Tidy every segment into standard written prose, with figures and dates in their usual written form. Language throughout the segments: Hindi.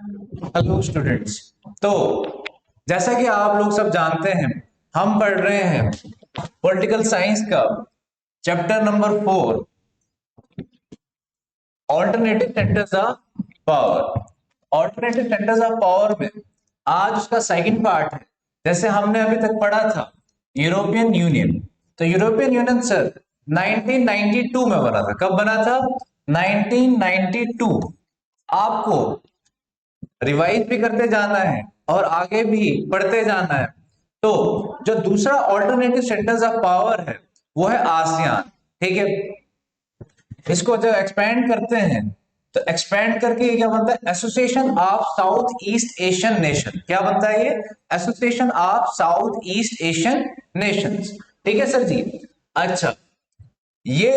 Hello students. तो जैसा कि आप लोग सब जानते हैं, हम पढ़ रहे हैं पॉलिटिकल साइंस का chapter number 4, alternative centres of power. Alternative centres of power में आज उसका सेकंड पार्ट है। जैसे हमने अभी तक पढ़ा था यूरोपियन यूनियन। तो यूरोपियन यूनियन सर 1992 में बना था। कब बना था? 1992। आपको रिवाइज भी करते जाना है और आगे भी पढ़ते जाना है। तो जो दूसरा ऑल्टरनेटिव सेंटर्स ऑफ पावर है वो है आसियान। ठीक है, इसको जब एक्सपेंड करते हैं तो एक्सपेंड करके क्या बनता है? Association of south east Asian nation. क्या बनता है ये? Association of south east Asian Nations. ठीक है सर जी। अच्छा, ये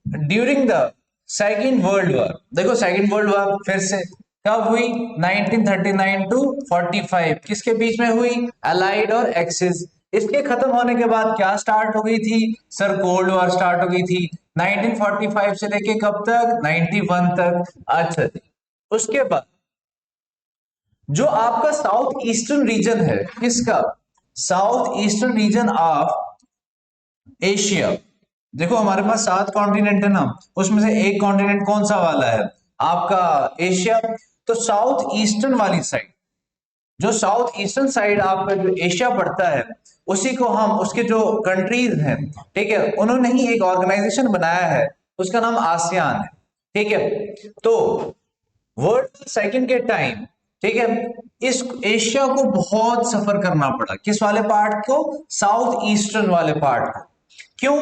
during the second world war, देखो सेकेंड वर्ल्ड वॉर फिर से कब हुई? 1939 टू 45 किसके बीच में हुई? अलाइड और एक्सिस। इसके खत्म होने के बाद क्या स्टार्ट हो गई थी सर? कोल्ड वॉर स्टार्ट हो गई थी 1945 से लेके कब तक? 91 तक। अच्छा जी, उसके बाद जो आपका साउथ ईस्टर्न रीजन है, किसका? South eastern reason of Asia. देखो हमारे पास 7 कॉन्टिनेंट है ना, उसमें से एक कॉन्टिनेंट कौन सा वाला है? आपका एशिया। तो साउथ ईस्टर्न वाली साइड, जो साउथ ईस्टर्न साइड आपका जो एशिया पड़ता है, उसी को हम उसके जो कंट्रीज हैं, ठीक है, उन्होंने ही एक ऑर्गेनाइजेशन बनाया है, उसका नाम आसियान है। ठीक है, तो वर्ल्ड सेकंड के टाइम, ठीक है, इस एशिया को बहुत सफर करना पड़ा। किस वाले पार्ट को? साउथ ईस्टर्न वाले पार्ट को। क्यों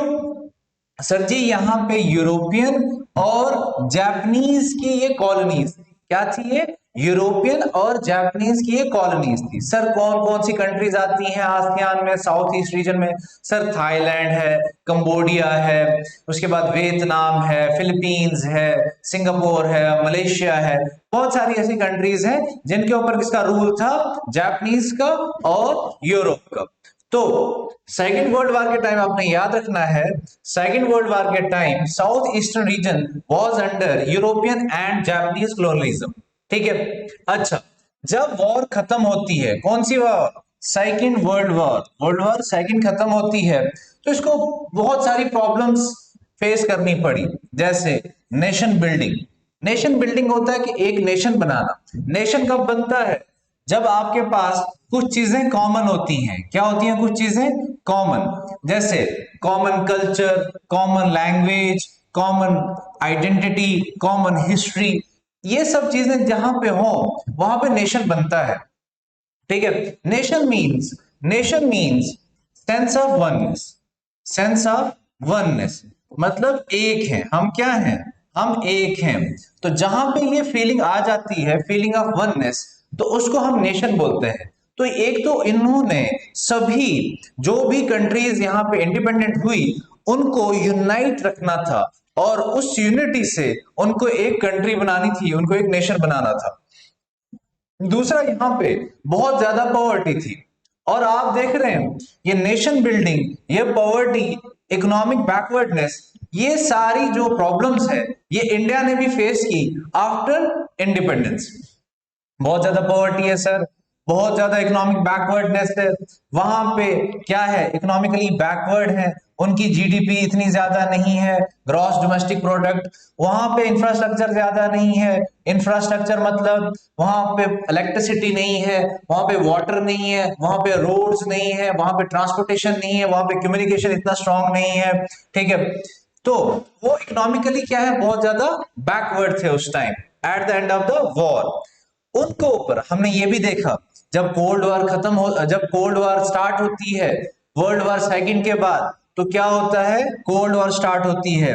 सर जी? यहाँ पे यूरोपियन और जापानीज की ये कॉलोनीज क्या थी? ये यूरोपियन और जापानीज की ये कॉलोनीज थी। सर कौन कौन सी कंट्रीज आती हैं आसियान में, साउथ ईस्ट रीजन में? सर थाईलैंड है, कंबोडिया है, उसके बाद वियतनाम है, फिलीपींस है, सिंगापुर है, मलेशिया है। बहुत सारी ऐसी कंट्रीज हैं जिनके ऊपर किसका रूल था? जापानीज का और यूरोप का। तो सेकेंड वर्ल्ड वॉर के टाइम आपने याद रखना है, सेकेंड वर्ल्ड वॉर के time south eastern region was under European and Japanese colonialism. ठीक है। अच्छा, जब वॉर खत्म होती है, कौन सी war? Second world war, world war second खत्म होती है, तो इसको बहुत सारी प्रॉब्लम्स फेस करनी पड़ी। जैसे नेशन बिल्डिंग। नेशन बिल्डिंग होता है कि एक नेशन बनाना। नेशन कब बनता है? जब आपके पास कुछ चीजें कॉमन होती हैं। क्या होती हैं? कुछ चीजें कॉमन, जैसे common culture, common language, common identity, common history. ये सब चीजें जहां पे हो वहां पे नेशन बनता है। ठीक है। Nation means sense of oneness. Sense of oneness मतलब एक है हम। क्या हैं? हम एक हैं। तो जहां पे ये फीलिंग आ जाती है, फीलिंग ऑफ वननेस, तो उसको हम नेशन बोलते हैं। तो एक तो इन्होंने सभी जो भी कंट्रीज यहां पे इंडिपेंडेंट हुई उनको यूनाइट रखना था, और उस यूनिटी से उनको एक कंट्री बनानी थी, उनको एक नेशन बनाना था। दूसरा, यहां पे बहुत ज्यादा पॉवर्टी थी, और आप देख रहे हैं ये नेशन बिल्डिंग, ये पॉवर्टी, इकोनॉमिक बैकवर्डनेस, ये सारी जो प्रॉब्लम्स है ये इंडिया ने भी फेस की आफ्टर इंडिपेंडेंस। बहुत ज्यादा पॉवर्टी है सर, बहुत ज्यादा इकोनॉमिक बैकवर्डनेस है। वहां पे क्या है? इकोनॉमिकली बैकवर्ड है, उनकी जीडीपी इतनी ज्यादा नहीं है, ग्रॉस डोमेस्टिक प्रोडक्ट। वहां पे इंफ्रास्ट्रक्चर ज्यादा नहीं है। इंफ्रास्ट्रक्चर मतलब वहां पे इलेक्ट्रिसिटी नहीं है, वहां पे वाटर नहीं है, वहां पे रोड्स नहीं है, वहां पे ट्रांसपोर्टेशन नहीं है, वहां पे कम्युनिकेशन इतना स्ट्रांग नहीं है। ठीक है। तो वो इकोनॉमिकली क्या है? बहुत ज्यादा बैकवर्ड थे उस time at the end of the war. उनको ऊपर हमने ये भी देखा, जब कोल्ड वॉर खत्म हो, जब कोल्ड वॉर स्टार्ट होती है वर्ल्ड वॉर सेकंड के बाद, तो क्या होता है? कोल्ड वॉर स्टार्ट होती है।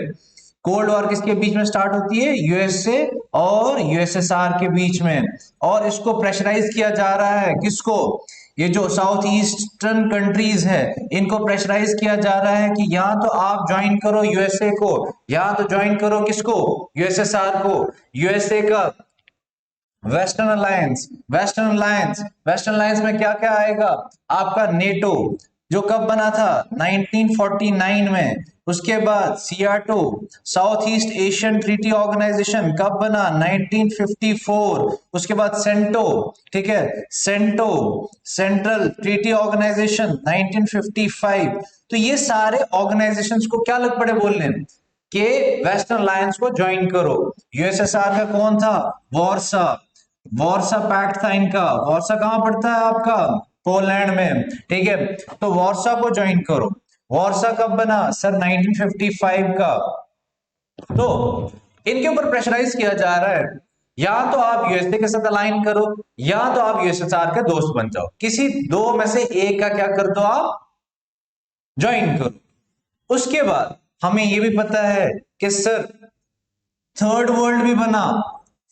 कोल्ड वॉर किसके बीच में स्टार्ट होती है? यूएसए और यूएसएसआर के बीच में। और इसको प्रेशराइज किया जा रहा है, किसको? ये जो साउथ ईस्टर्न कंट्रीज है इनको प्रेशराइज किया जा रहा है कि या तो आप ज्वाइन करो यूएसए को, या तो ज्वाइन करो किसको? यूएसएसआर को। यूएसए का western alliance, western alliance, western alliance में क्या क्या आएगा? आपका नेटो, जो कब बना था 1949 में। उसके बाद SEATO south east Asian treaty organization कब बना 1954। उसके बाद सेंटो, ठीक है, सेंटो सेंट्रल ट्रीटी ऑर्गेनाइजेशन 1955। तो ये सारे ऑर्गेनाइजेशंस को क्या लग पड़े बोलने कि वेस्टर्न अलायंस को ज्वाइन करो। यूएसएसआर का कौन था, वॉर्सा, वॉर्सा पैक्ट था इनका। वॉर्सा कहां पड़ता है आपका, पोलैंड में, ठीक है। तो वॉर्सा को ज्वाइन करो। वॉर्सा कब बना सर 1955 का। तो इनके ऊपर प्रेशराइज किया जा रहा है, या तो आप यूएसए के साथ अलाइन करो या तो आप यूएसएसआर के दोस्त बन जाओ, किसी दो में से एक का क्या कर दो, आप ज्वाइन करो। उसके बाद हमें यह भी पता है कि सर थर्ड वर्ल्ड भी बना।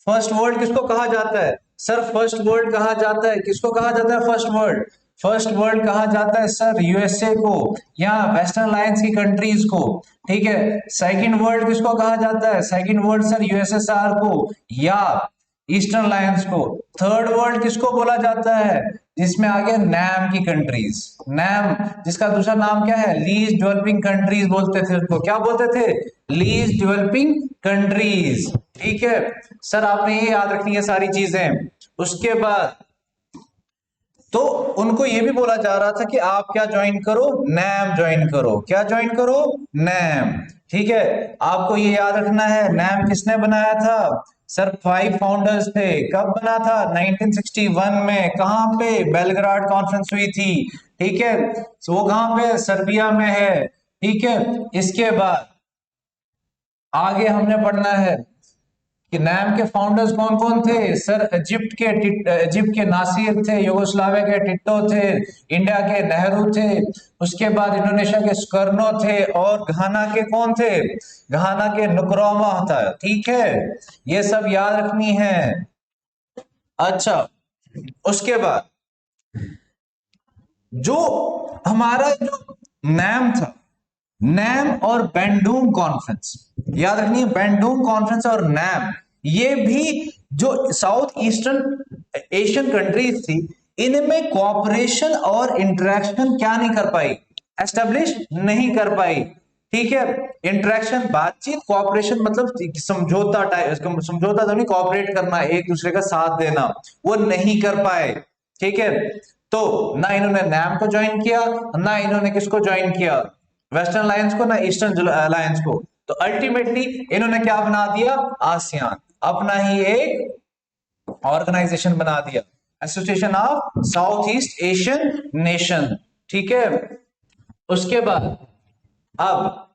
फर्स्ट वर्ल्ड किसको कहा जाता है सर, फर्स्ट वर्ल्ड कहा जाता है, किसको कहा जाता है फर्स्ट वर्ल्ड, फर्स्ट वर्ल्ड कहा जाता है सर यूएसए को या वेस्टर्न अलायंस की कंट्रीज को, ठीक है। सेकंड वर्ल्ड किसको कहा जाता है, सेकंड वर्ल्ड सर यूएसएसआर को या ईस्टर्न अलायंस को। थर्ड वर्ल्ड किसको बोला जाता है, जिसमें आ गया नैम की कंट्रीज, नैम जिसका दूसरा नाम क्या है, लीस्ट डेवलपिंग कंट्रीज बोलते थे उसको, क्या बोलते थे, लीस्ट डेवलपिंग कंट्रीज, ठीक है। सर आपने ये याद रखनी है सारी चीजें। उसके बाद तो उनको ये भी बोला जा रहा था कि आप क्या ज्वाइन करो, नैम ज्वाइन करो, क्या ज्वाइन करो, नैम, ठीक है। आपको ये याद रखना है नैम किसने बनाया था सर, 5 फाउंडर्स थे। कब बना था 1961 में, कहां पे, बेलग्राड कॉन्फ्रेंस हुई थी, ठीक है। तो वो कहां पे, सर्बिया में है, ठीक है। इसके बाद आगे हमने पढ़ना है कि नैम के फाउंडर्स कौन कौन थे सर, इजिप्ट के नासिर थे, युगोस्लाविया के टिट्टो थे, इंडिया के नेहरू थे, उसके बाद इंडोनेशिया के स्कर्नो थे, और घाना के कौन थे, घाना के नुक्रोमा था, ठीक है। ये सब याद रखनी है। अच्छा, उसके बाद जो हमारा जो नैम था, नैम और बैंडूंग कॉन्फ्रेंस याद रखनी है, बैंडूंग कॉन्फ्रेंस और नैम, ये भी जो साउथ ईस्टर्न एशियन कंट्रीज थी, इनमें कोऑपरेशन और इंटरेक्शन क्या नहीं कर पाई, एस्टेब्लिश नहीं कर पाई, ठीक है। इंटरेक्शन बातचीत, कोऑपरेशन मतलब समझौता टाइप, समझौता तो नहीं, कोऑपरेट करना, एक दूसरे का साथ देना, वो नहीं कर पाए, ठीक है। तो ना इन्होंने नैम को ज्वाइन किया, ना इन्होंने किसको ज्वाइन किया, वेस्टर्न अलायंस को, ना ईस्टर्न अलायंस को। तो अल्टीमेटली इन्होंने क्या बना दिया, आसियान, अपना ही एक ऑर्गेनाइजेशन बना दिया, association of south east Asian nation, ठीक है। उसके बाद अब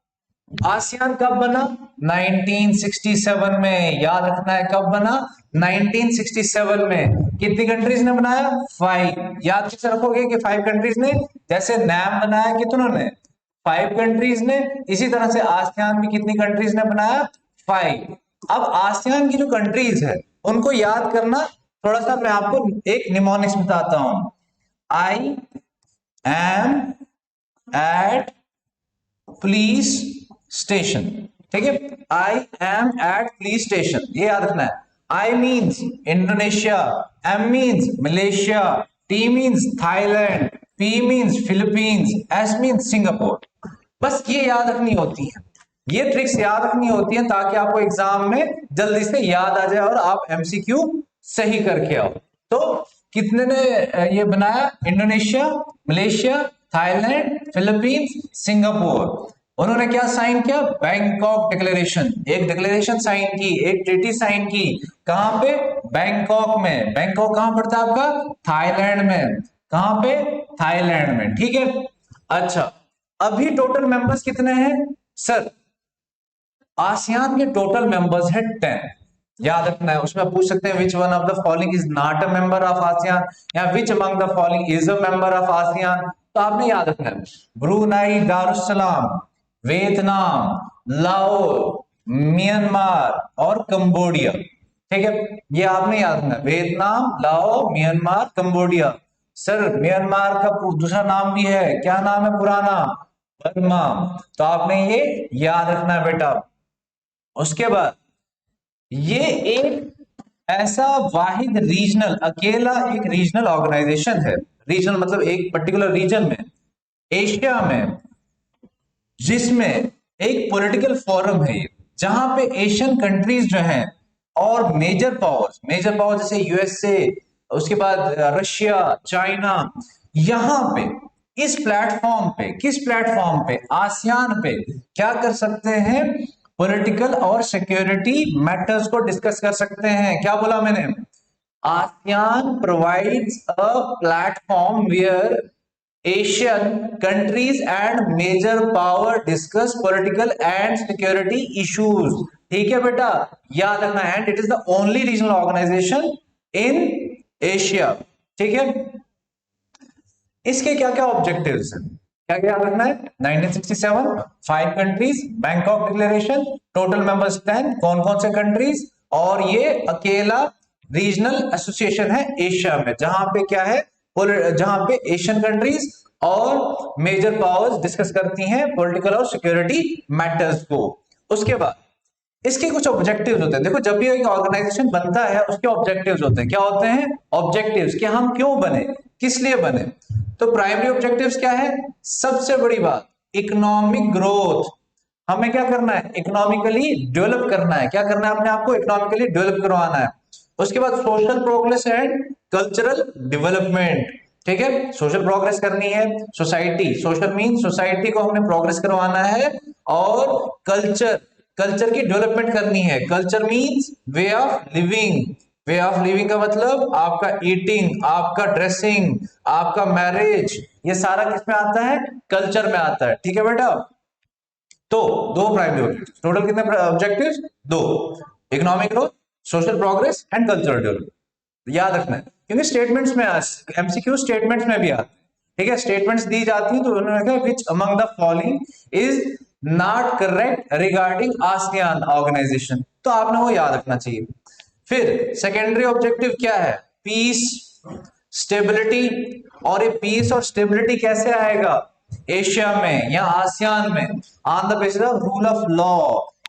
आसियान कब बना 1967 में, याद रखना है कब बना 1967 में। कितनी कंट्रीज ने बनाया, 5। याद कैसे रखोगे कि 5 कंट्रीज ने, जैसे नैम बनाया कितनों ने, 5 कंट्रीज ने, इसी तरह से आसियान भी कितनी कंट्रीज ने बनाया, 5। अब आसियान की जो कंट्रीज है उनको याद करना, थोड़ा सा मैं आपको एक निमोनिक्स बताता हूं। I am at police station, ठीक है, I am at police station, ये याद रखना है। I means Indonesia, M means Malaysia, T means Thailand, P means Philippines, S means Singapore. बस ये याद रखनी होती है, ये ट्रिक्स याद रखनी होती है ताकि आपको एग्जाम में जल्दी से याद आ जाए और आप एमसीक्यू सही करके आओ। तो कितने ने ये बनाया, Indonesia, Malaysia, Thailand, Philippines, Singapore. उन्होंने क्या साइन किया, बैंकॉक डिक्लेरेशन, एक डिक्लेरेशन साइन की, एक ट्रीटी साइन की, कहां पे, बैंकॉक में। बैंकॉक कहां पड़ता है आपका, थाईलैंड में, कहां पे, थाईलैंड में, ठीक है। अच्छा, अभी टोटल मेंबर्स कितने हैं सर, आसियान के टोटल मेंबर्स है 10। याद रखना है, उसमें पूछ सकते हैं which one of the following is not a member of ASEAN, या which among the following is a member of ASEAN. तो आपने याद रखना है Brunei Darussalam, Vietnam, Lao, Myanmar और कंबोडिया, ठीक है। ये आपने याद रखना है, Vietnam, Lao, Myanmar, Cambodia. Sir Myanmar का दूसरा नाम भी है, क्या नाम है पुराना, बर्मा। तो आपने ये याद रखना है बेटा। उसके बाद ये एक ऐसा वाहिद रीजनल, अकेला एक रीजनल ऑर्गेनाइजेशन है, रीजनल मतलब एक पर्टिकुलर रीजन में एशिया में, जिसमें एक पॉलिटिकल फोरम है जहां पे एशियन कंट्रीज जो हैं और मेजर पावर्स जैसे यूएसए, उसके बाद रशिया, चाइना, यहां पे इस प्लेटफॉर्म पे, किस प्लेटफॉर्म पे, आसियान पे क्या कर सकते हैं, पॉलिटिकल और सिक्योरिटी मैटर्स को डिस्कस कर सकते हैं। क्या बोला मैंने? ASEAN provides a platform where Asian countries and major power discuss political and security issues. ठीक है बेटा, याद रखना। And it is the only regional organization in Asia. ठीक है, इसके क्या क्या ऑब्जेक्टिव्स हैं, क्या क्या याद रखना है? 1967 5 countries, Bangkok declaration, total members 10, कौन कौन से कंट्रीज, और ये अकेला रीजनल एसोसिएशन है एशिया में, जहां पे क्या है, जहां पे एशियन कंट्रीज और मेजर पावर्स डिस्कस करती हैं पॉलिटिकल और सिक्योरिटी मैटर्स को। उसके बाद इसके कुछ ऑब्जेक्टिव्स होते हैं। देखो, जब भी एक ऑर्गेनाइजेशन बनता है उसके ऑब्जेक्टिव्स होते हैं। क्या होते हैं ऑब्जेक्टिव्स? कि हम क्यों बने, किस लिए बने। तो प्राइमरी ऑब्जेक्टिव्स क्या है? सबसे बड़ी बात, इकोनॉमिक ग्रोथ। हमें क्या करना है? इकोनॉमिकली डेवलप करना है। क्या करना है? अपने आप को इकोनॉमिकली डेवलप करवाना है। उसके बाद social progress and cultural development. ठीक है, सोशल प्रोग्रेस करनी है, सोसाइटी, सोशल मीन सोसाइटी को हमने प्रोग्रेस करवाना है, और कल्चर की डेवलपमेंट करनी है। Culture means way of living. Way of living का मतलब आपका ईटिंग, आपका ड्रेसिंग, आपका मैरिज, ये सारा किस में आता है? कल्चर में आता है। ठीक है बेटा, तो दो प्राइमरी ऑब्जेक्टिव्स, टोटल कितने ऑब्जेक्टिव्स? दो, economic growth, social progress and cultural development. याद रखना है, क्योंकि स्टेटमेंट्स में, एमसीक्यू स्टेटमेंट्स में भी आते हैं। ठीक है, स्टेटमेंट्स दी जाती है तो उन्होंने कहा which among the following is not correct regarding ASEAN organization, तो आपने वो याद रखना चाहिए। फिर सेकेंडरी ऑब्जेक्टिव क्या है? Peace, stability. और ये पीस और स्टेबिलिटी कैसे आएगा एशिया में या आसियान में? On the basis of rule of law.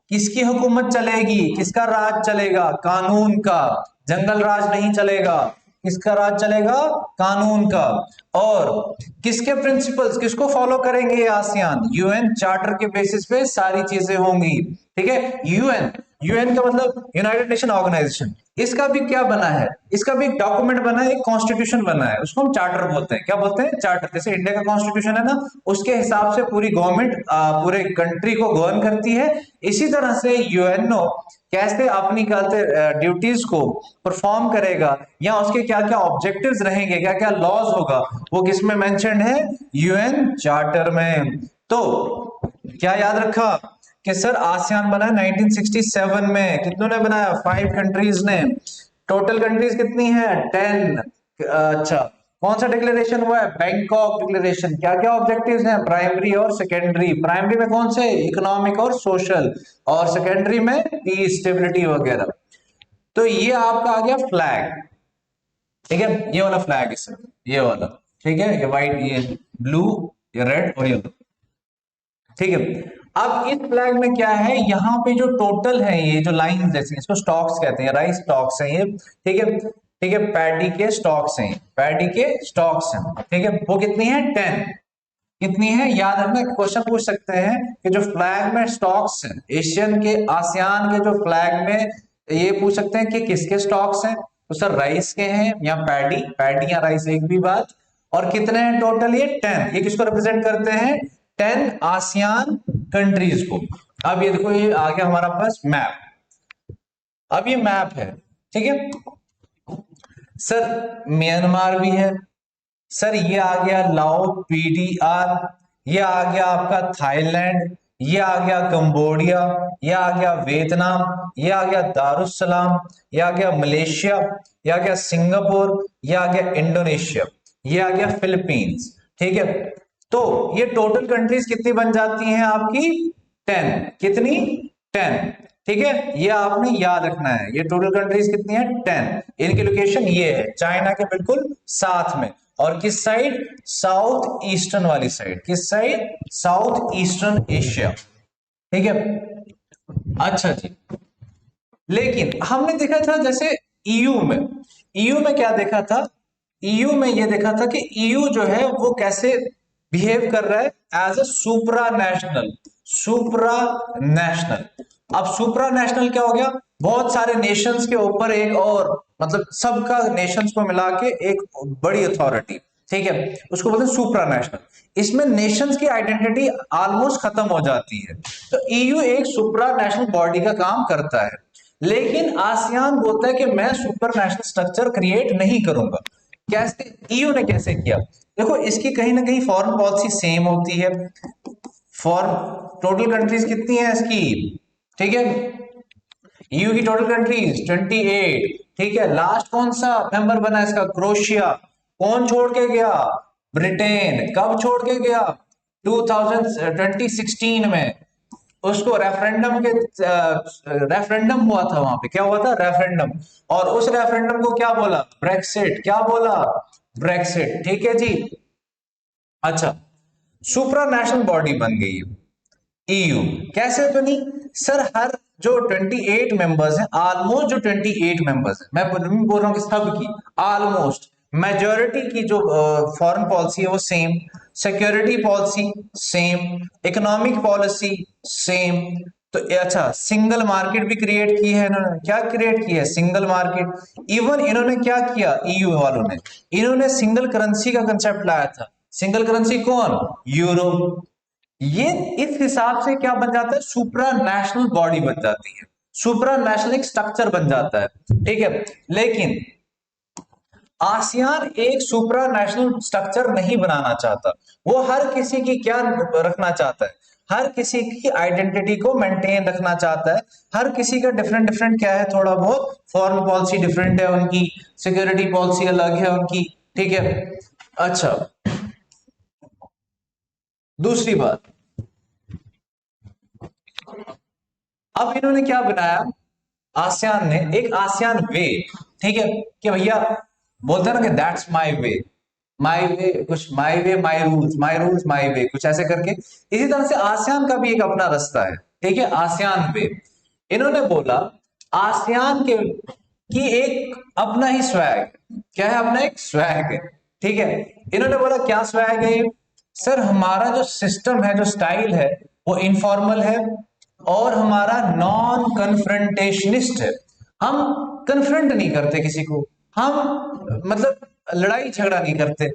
किसकी हुकूमत चलेगी, किसका राज चलेगा? कानून का। जंगल राज नहीं चलेगा, किसका राज चलेगा? कानून का। और किसके प्रिंसिपल्स, किसको फॉलो करेंगे आसियान? यूएन चार्टर के बेसिस पे सारी चीजें होंगी। ठीक है, यूएन, यूएन का मतलब यूनाइटेड नेशन ऑर्गेनाइजेशन, इसका भी क्या बना है? इसका भी एक डॉक्यूमेंट बना है, एक कॉन्स्टिट्यूशन बना है, उसको हम चार्टर बोलते हैं। क्या बोलते हैं? चार्टर। जैसे इंडिया का कॉन्स्टिट्यूशन है ना, उसके हिसाब से पूरी गवर्नमेंट पूरे कंट्री को गवर्न करती है। इसी तरह से यूएनओ कैसे अपनी ड्यूटीज को परफॉर्म करेगा, या उसके क्या क्या ऑब्जेक्टिव्स रहेंगे, क्या क्या लॉज होगा, वो किसमें मेंशन्ड है? यूएन चार्टर में। तो क्या याद रखा कि सर आसियान बना 1967 में, कितनों ने बनाया? 5 कंट्रीज ने। टोटल कंट्रीज कितनी है? 10। अच्छा, कौन सा डिक्लेरेशन हुआ है? Bangkok declaration. क्या क्या ऑब्जेक्टिव्स हैं? प्राइमरी और सेकेंडरी। प्राइमरी में कौन से? इकोनॉमिक और सोशल, और सेकेंडरी में पीस, स्टेबिलिटी वगैरह। तो ये आपका आ गया फ्लैग। ठीक है, ये वाला फ्लैग है सर, ये वाला। ठीक है, ये व्हाइट, ये ब्लू, ये रेड और येलो। ठीक है, अब इस फ्लैग में क्या है? यहाँ पे जो टोटल है, ये जो लाइन जैसे, इसको स्टॉक्स कहते हैं, राइस स्टॉक्स हैं ये। ठीक है, ठीक है, पैडी के स्टॉक्स हैं, पैडी के स्टॉक्स हैं। ठीक है, वो कितनी है? 10। कितनी है? याद रखना, क्वेश्चन पूछ सकते हैं कि जो फ्लैग में स्टॉक्स हैं, एशियन के, आसियान के जो फ्लैग में, ये पूछ सकते हैं कि किसके स्टॉक्स हैं। तो सर राइस के हैं, या पैडी, पैडी या राइस एक भी बात। और कितने हैं टोटल? ये 10। ये किसको रिप्रेजेंट करते हैं? 10 आसियान कंट्रीज को। अब ये देखो, ये आ गया हमारा पास मैप। अब ये मैप है, ठीक है सर। म्यांमार भी है सर, ये आ गया लाओ पीडीआर, ये आ गया आपका थाईलैंड, ये आ गया कंबोडिया, ये आ गया वियतनाम, ये आ गया दारुसलाम, ये आ गया मलेशिया, ये आ गया सिंगापुर, ये आ गया इंडोनेशिया, ये आ गया फिलीपींस। ठीक है, तो ये टोटल कंट्रीज कितनी बन जाती हैं आपकी? 10। कितनी? 10। ठीक है, ये आपने याद रखना है। ये टोटल कंट्रीज कितनी है? 10। इनकी लोकेशन ये है, चाइना के बिल्कुल साथ में। और किस साइड? साउथ ईस्टर्न वाली साइड। किस साइड? South eastern Asia. ठीक है, अच्छा जी। लेकिन हमने देखा था जैसे ईयू में क्या देखा था? ईयू में ये देखा था कि ईयू जो है वो कैसे बिहेव कर रहा है as a supranational. Supranational, अब सुप्रा नेशनल क्या हो गया, बहुत सारे नेशंस के ऊपर एक और, मतलब सबका नेशंस को मिला के एक बड़ी अथॉरिटी, ठीक है, उसको बोलते हैं सुप्रा नेशनल। इसमें नेशंस की आइडेंटिटी ऑलमोस्ट खत्म हो जाती है। तो ईयू एक सुप्रा नेशनल बॉडी का काम करता है, लेकिन आसियान बोलता है कि मैं सुपर नेशनल स्ट्रक्चर क्रिएट नहीं करूंगा। कैसे, ईयू ने कैसे किया, देखो इसकी कहीं ना कहीं फॉरेन पॉलिसी सेम होती है। फॉर टोटल कंट्रीज कितनी है इसकी, ठीक है, ईयू की टोटल कंट्रीज 28, ठीक है। लास्ट कौन सा मेंबर बना इसका, क्रोएशिया। कौन छोड़ के गया, ब्रिटेन। कब छोड़ के गया, 2016 में। उसको रेफरेंडम के रेफरेंडम हुआ था वहां पे, क्या हुआ था, रेफरेंडम। और उस रेफरेंडम को क्या बोला, ब्रेक्सिट। क्या बोला, ब्रेक्सिट, ठीक है जी। अच्छा, सुप्रा नेशनल बॉडी बन गई ईयू। कैसे बनी सर, हर जो 28 मेंबर्स हैं, ऑलमोस्ट जो 28 मेंबर्स हैं, मैं बोल रहा हूं कि सब की ऑलमोस्ट मेजॉरिटी की जो फॉरेन पॉलिसी है वो same, security policy same, economic policy same. तो अच्छा, सिंगल मार्केट भी क्रिएट की है इन्होंने। क्या क्रिएट की है, सिंगल मार्केट। इवन इन्होंने क्या किया, ईयू वालों ने, इन्होंने सिंगल करेंसी का कंसेप्ट लाया था। सिंगल करेंसी कौन, यूरो। ये इस हिसाब से क्या बन जाता है, सुप्रा नेशनल बॉडी बन जाती है, सुप्रा नेशनल एक स्ट्रक्चर बन जाता है, ठीक है। लेकिन आसियान एक सुप्रा नेशनल स्ट्रक्चर नहीं बनाना चाहता। वो हर किसी की क्या रखना चाहता है, हर किसी की आइडेंटिटी को मेंटेन रखना चाहता है। हर किसी का डिफरेंट डिफरेंट क्या है, थोड़ा बहुत फॉरेन पॉलिसी डिफरेंट है उनकी, सिक्योरिटी पॉलिसी अलग है उनकी, ठीक है। अच्छा, दूसरी बात, अब इन्होंने क्या बनाया, आसियान ने एक आसियान वे, ठीक है, कि भैया बोलते हैं ना कि दैट्स माय वे, कुछ my way my rules my way, कुछ ऐसे करके। इसी तरह से आसियान का भी एक अपना रास्ता है, ठीक है, आसियान वे। इन्होंने बोला आसियान के की एक अपना ही स्वैग, क्या है, अपना एक स्वैग है, ठीक है। इन्होंने बोला क्या स्वैग है सर, हमारा जो सिस्टम है, जो स्टाइल है, वो इनफॉर्मल है, और हमारा नॉन कन्फ्रंटेशनिस्ट है। हम कन्फ्रंट नहीं करते किसी को, हम मतलब लड़ाई झगड़ा नहीं करते।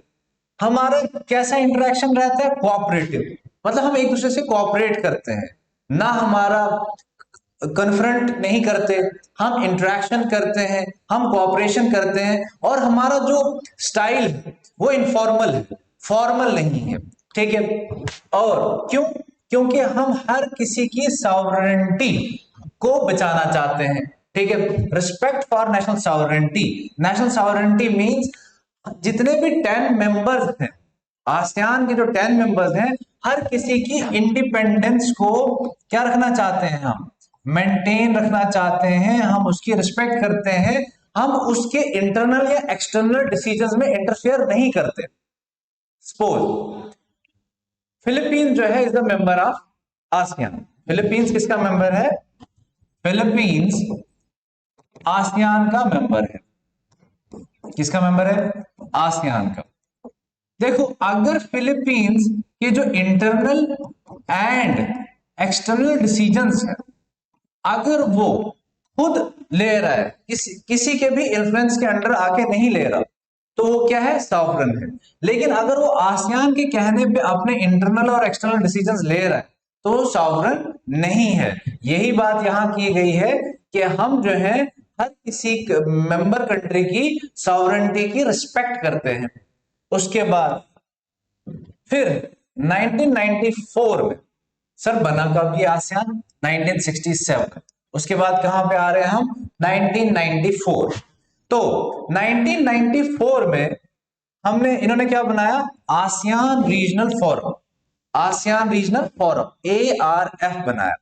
हमारा कैसा इंटरेक्शन रहता है, कोऑपरेटिव, मतलब हम एक दूसरे से कोऑपरेट करते हैं ना, हमारा कन्फ्रंट नहीं करते, हम इंटरेक्शन करते हैं, हम कोऑपरेशन करते हैं। और हमारा जो स्टाइल है वो इनफॉर्मल है, फॉर्मल नहीं है, ठीक है। और क्यों, क्योंकि हम हर किसी की सॉवरेनिटी को बचाना चाहते हैं, ठीक है। Respect for national sovereignty. National sovereignty means जितने भी 10 मेंबर्स हैं, आसियान के जो 10 मेंबर्स हैं, हर किसी की इंडिपेंडेंस को क्या रखना चाहते हैं, हम मेंटेन रखना चाहते हैं, हम उसकी रिस्पेक्ट करते हैं, हम उसके इंटरनल या एक्सटर्नल डिसीजंस में इंटरफेयर नहीं करते। सपोज फिलीपींस जो है is the member of ASEAN. Philippines किसका मेंबर है, फिलीपींस आसियान का मेंबर है। किसका मेंबर है, आसियान का। देखो, अगर फिलीपींस के जो इंटरनल एंड एक्सटर्नल डिसीजंस है, अगर वो खुद ले रहा है, किसी के भी इन्फ्लुएंस के अंडर आके नहीं ले रहा, तो वो क्या है, सॉवरन है। लेकिन अगर वो आसियान के कहने पे अपने इंटरनल और एक्सटर्नल डिसीजंस ले रहा है, तो वो सॉवरन नहीं है। यही बात यहां की गई है कि हम जो है हर किसी मेंबर कंट्री की सॉवरेनिटी की रिस्पेक्ट करते हैं। उसके बाद फिर 1994 में सर बना कब ये आसियान, 1967। उसके बाद कहां पे आ रहे हैं हम, 1994। तो 1994 में हमने, इन्होंने क्या बनाया, ASEAN regional forum. ASEAN regional forum ARF बनाया।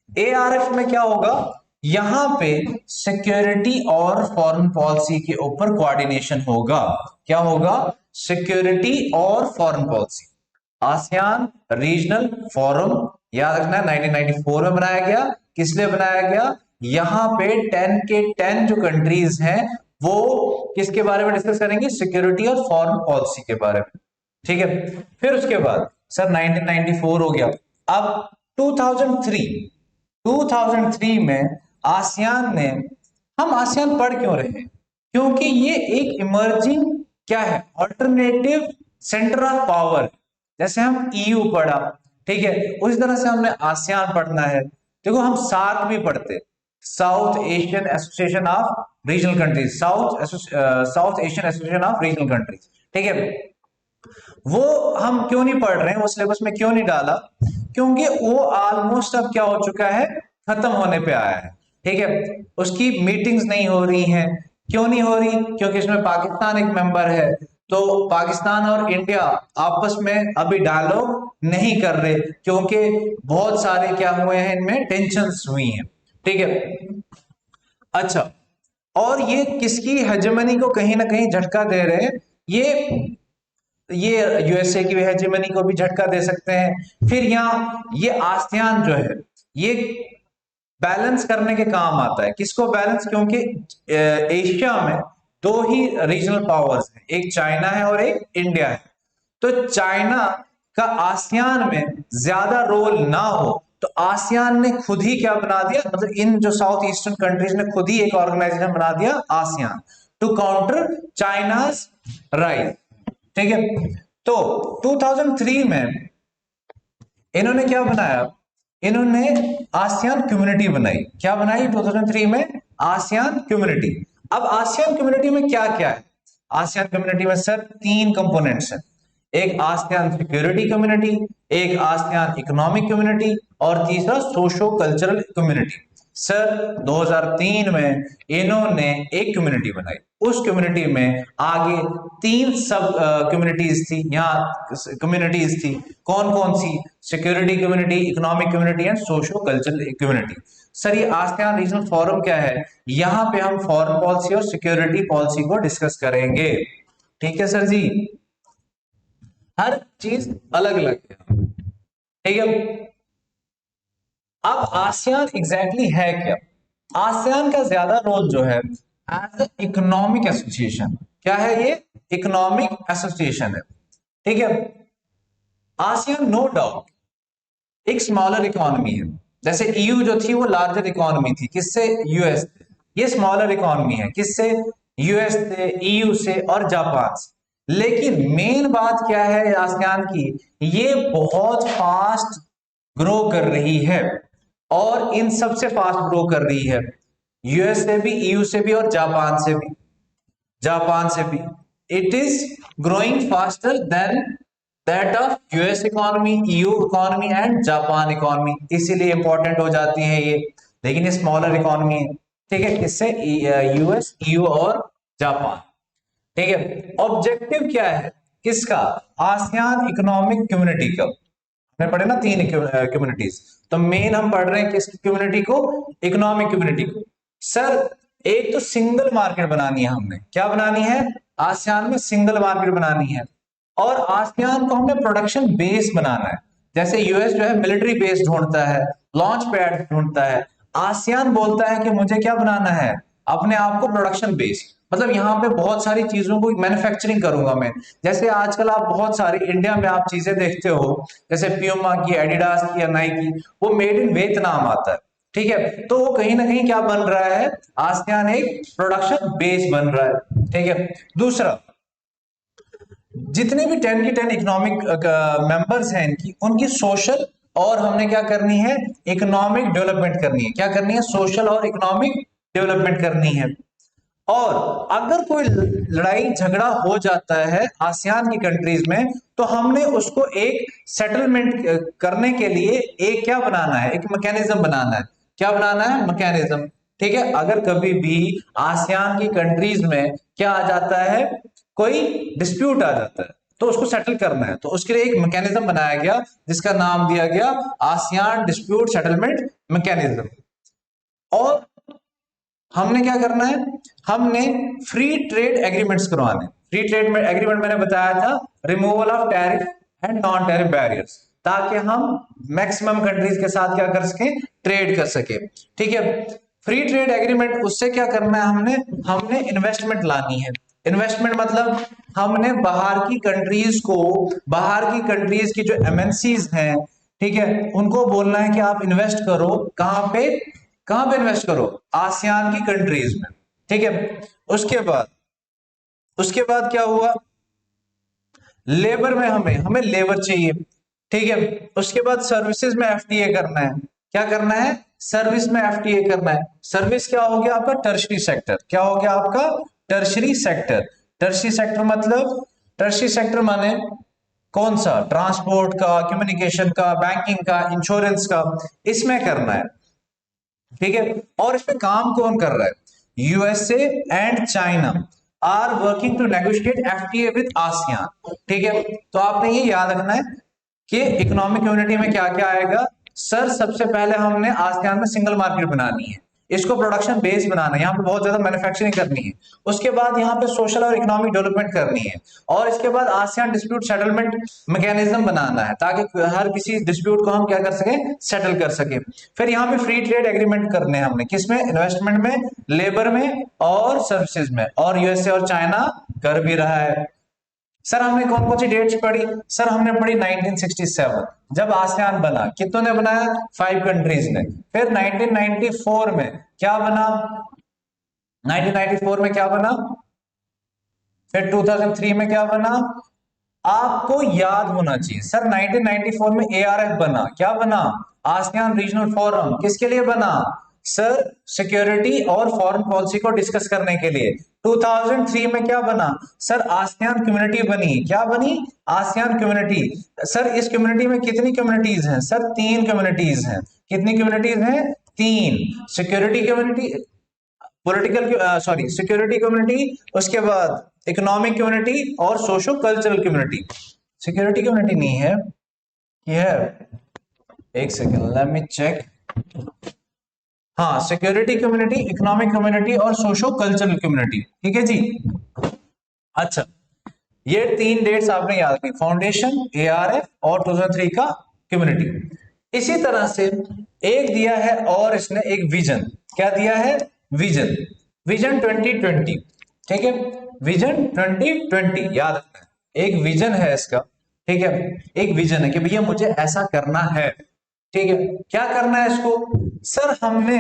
ARF में क्या होगा, यहां पे सिक्योरिटी और फॉरेन पॉलिसी के ऊपर कोऑर्डिनेशन होगा। क्या होगा, सिक्योरिटी और foreign policy. ASEAN regional forum, याद रखना, 1994 में बनाया गया। किस लिए बनाया गया, यहां पे 10 के 10 जो कंट्रीज हैं वो किसके बारे में डिस्कस करेंगे, सिक्योरिटी और फॉरेन पॉलिसी के बारे में, ठीक है। फिर उसके बाद सर 1994 हो गया। अब 2003 में आसियान ने, हम आसियान पढ़ क्यों रहे हैं, क्योंकि ये एक इमर्जिंग क्या है, ऑल्टरनेटिव सेंटर ऑफ पावर। जैसे हम ईयू पढ़ा, ठीक है, उसी तरह से हमने आसियान पढ़ना है। देखो हम सार्क भी पढ़ते, south Asian association of regional countries, south Asian association of regional countries, ठीक है। वो हम क्यों नहीं पढ़ रहे हैं, वो सिलेबस में क्यों नहीं डाला, क्योंकि वो ऑलमोस्ट अब क्या हो चुका है, खत्म होने पे आया है, ठीक है। उसकी मीटिंग्स नहीं हो रही हैं। क्यों नहीं हो रही, क्योंकि इसमें पाकिस्तान एक मेंबर है, तो पाकिस्तान और इंडिया आपस में अभी डायलॉग नहीं कर रहे, क्योंकि बहुत सारे क्या हुए हैं, इनमें टेंशंस हुई हैं, ठीक है। अच्छा, और ये किसकी हेजेमनी को कहीं ना कहीं झटका दे रहे हैं, ये यूएसए की हेजेमनी को भी झटका दे सकते हैं। फिर यहाँ ये आसियान जो है, ये बैलेंस करने के काम आता है। किसको बैलेंस, क्योंकि एशिया में दो ही रीजनल पावर्स हैं, एक चाइना है और एक इंडिया है। तो चाइना का आसियान में ज्यादा रोल ना हो, तो आसियान ने खुद ही क्या बना दिया, मतलब इन जो साउथ ईस्टर्न कंट्रीज ने खुद ही एक ऑर्गेनाइजेशन बना दिया ASEAN, to counter China's rise, ठीक है। तो 2003 में इन्होंने क्या बनाया, इन्होंने आसियान कम्युनिटी बनाई। क्या बनाई 2003 में, आसियान कम्युनिटी। अब आसियान कम्युनिटी में क्या क्या है, आसियान कम्युनिटी में सर तीन कंपोनेंट्स हैं, एक आसियान सिक्योरिटी कम्युनिटी, एक आसियान इकोनॉमिक कम्युनिटी, और तीसरा सोशो कल्चरल कम्युनिटी। सर 2003 में इन्होंने एक कम्युनिटी बनाई, उस कम्युनिटी में आगे तीन सब कम्युनिटीज थी, यहाँ कम्युनिटीज थी, कौन कौन सी, security community, economic community and socio cultural community. Sir ये आसियान रीजनल फोरम क्या है, यहाँ पे हम फॉरेन पॉलिसी और सिक्योरिटी पॉलिसी को डिस्कस करेंगे, ठीक है सर जी, हर चीज अलग अलग है, ठीक है। अब आसियान एग्जैक्टली है क्या, आसियान का ज्यादा रोल जो है एज ए इकोनॉमिक एसोसिएशन, क्या है ये, इकोनॉमिक एसोसिएशन है, ठीक है। आसियान नो डाउट एक स्मॉलर इकोनॉमी है, जैसे ईयू जो थी वो लार्जर इकोनॉमी थी, किससे, यूएस से। ये स्मॉलर इकोनॉमी है, किससे, यूएस से, ईयू से और जापान से। लेकिन मेन बात क्या है आसियान की, ये बहुत फास्ट ग्रो कर रही है, और इन सबसे फास्ट ग्रो कर रही है, यूएस से भी, ईयू से भी और जापान से भी, जापान से भी। It is growing faster than that of US economy, EU economy and Japan economy, इसीलिए इंपॉर्टेंट हो जाती है ये। लेकिन ये स्मॉलर इकोनॉमी है, ठीक है, किससे, यूएस, ईयू और जापान, ठीक है। ऑब्जेक्टिव क्या है किसका, आसियान इकोनॉमिक कम्युनिटी का, हमने पढ़े ना तीन कम्युनिटीज, तो मेन हम पढ़ रहे हैं किस कम्युनिटी को, इकोनॉमिक कम्युनिटी को। सर एक तो सिंगल मार्केट बनानी है हमने, क्या बनानी है, आसियान में सिंगल मार्केट बनानी है, और आसियान को हमने प्रोडक्शन बेस बनाना है। जैसे यूएस जो है मिलिट्री बेस ढूंढता है, लॉन्च पैड ढूंढता है, आसियान बोलता है कि मुझे क्या बनाना है, अपने आप को प्रोडक्शन बेस, मतलब यहाँ पे बहुत सारी चीजों को मैन्युफैक्चरिंग करूंगा मैं। जैसे आजकल आप बहुत सारी इंडिया में आप चीजें देखते हो, जैसे प्यूमा की, एडिडास की या नाइकी की, वो मेड इन वियतनाम आता है, ठीक है। तो वो कहीं ना कहीं क्या बन रहा है, आसियान एक प्रोडक्शन बेस बन रहा है, ठीक है। दूसरा, जितने भी 10 की 10 इकोनॉमिक मेंबर्स हैं इनकी, उनकी सोशल और हमने क्या करनी है, इकोनॉमिक डेवलपमेंट करनी है। क्या करनी है, सोशल और इकोनॉमिक डेवलपमेंट करनी है। और अगर कोई लड़ाई झगड़ा हो जाता है आसियान की कंट्रीज में, तो हमने उसको एक सेटलमेंट करने के लिए एक क्या बनाना है, एक मैकेनिज्म बनाना है। क्या बनाना है, मैकेनिज्म, ठीक है। अगर कभी भी आसियान की कंट्रीज में क्या आ जाता है, कोई डिस्प्यूट आ जाता है, तो उसको सेटल करना है, तो उसके लिए एक मैकेनिज्म बनाया गया जिसका नाम दिया गया आसियान डिस्प्यूट सेटलमेंट मैकेनिज्म। और हमने क्या करना है, हमने फ्री ट्रेड एग्रीमेंट्स करवाने। फ्री ट्रेड एग्रीमेंट मैंने बताया था, removal of tariff and non tariff barriers, ताकि हम मैक्सिमम कंट्रीज के साथ क्या कर सके, ट्रेड कर सके, ठीक है। फ्री ट्रेड एग्रीमेंट उससे क्या करना है, हमने इन्वेस्टमेंट लानी है, इन्वेस्टमेंट मतलब हमने बाहर की कंट्रीज को, बाहर की कंट्रीज की जो एमएनसीज हैं, ठीक है, उनको बोलना है कि आप इन्वेस्ट करो। कहां पे इन्वेस्ट करो? आसियान की कंट्रीज में, ठीक है। उसके बाद क्या हुआ? लेबर में हमें लेबर चाहिए, ठीक है। उसके बाद सर्विसेज में एफटीए करना है। क्या करना है? सर्विस में एफटीए करना है। सर्विस क्या हो गया आपका? Tertiary sector. क्या हो गया आपका? Tertiary sector. टर्शरी सेक्टर मतलब, टर्शरी सेक्टर माने कौन सा? ट्रांसपोर्ट का, कम्युनिकेशन का, बैंकिंग का, इंश्योरेंस का, इसमें करना है, ठीक है। और इसमें काम कौन कर रहा है? USA and China are working to negotiate FTA with ASEAN, ठीक है। तो आपने ये याद रखना है कि इकोनॉमिक यूनिटी में क्या क्या आएगा। सर सबसे पहले हमने आसियान में सिंगल मार्केट बनानी है, इसको प्रोडक्शन बेस बनाना है, यहाँ पे बहुत ज्यादा मैन्युफैक्चरिंग करनी है। उसके बाद यहाँ पे सोशल और इकोनॉमिक डेवलपमेंट करनी है। और इसके बाद आसियान डिस्प्यूट सेटलमेंट मैकेनिज्म बनाना है, ताकि हर किसी डिस्प्यूट को हम क्या कर सके? सेटल कर सके। फिर यहाँ पे फ्री ट्रेड एग्रीमेंट करने हैं हमने, किसमें? इन्वेस्टमेंट में, लेबर में और सर्विसेज में। और यूएसए और चाइना कर भी रहा है। सर हमने कौन कौन सी डेट्स पढ़ी? सर हमने पढ़ी 1967 जब आसियान बना। कितनों ने बनाया? 5 कंट्रीज ने। फिर 1994 में क्या बना? 1994 में क्या बना? फिर 2003 में क्या बना? आपको याद होना चाहिए सर, 1994 में एआरएफ बना। क्या बना? ASEAN regional forum. किसके लिए बना? सर सिक्योरिटी और फॉरेन पॉलिसी को डिस्कस करने के लिए। 2003 में क्या बना? सर आसियान कम्युनिटी बनी। क्या बनी? ASEAN community. सर इस कम्युनिटी में कितनी कम्युनिटीज हैं? सर 3 कम्युनिटीज हैं। कितनी कम्युनिटीज हैं? 3। Security community, political, sorry security community, उसके बाद इकोनॉमिक कम्युनिटी और socio cultural community. Security community नहीं है, ये है, एक सेकेंड लेट मी चेक। हाँ, सिक्योरिटी कम्युनिटी, इकोनॉमिक कम्युनिटी और सोशो कल्चरल कम्युनिटी, ठीक है जी। अच्छा, ये 3 डेट्स आपने याद रखी, फाउंडेशन, एआरएफ और 2003 का कम्युनिटी। इसी तरह से एक दिया है और इसने एक विजन। क्या दिया है? विजन। विजन 2020, ठीक है। विजन 2020 याद रखना है, एक विजन है इसका, ठीक है। एक विजन है कि भैया मुझे ऐसा करना है, ठीक है। क्या करना है इसको? सर हमने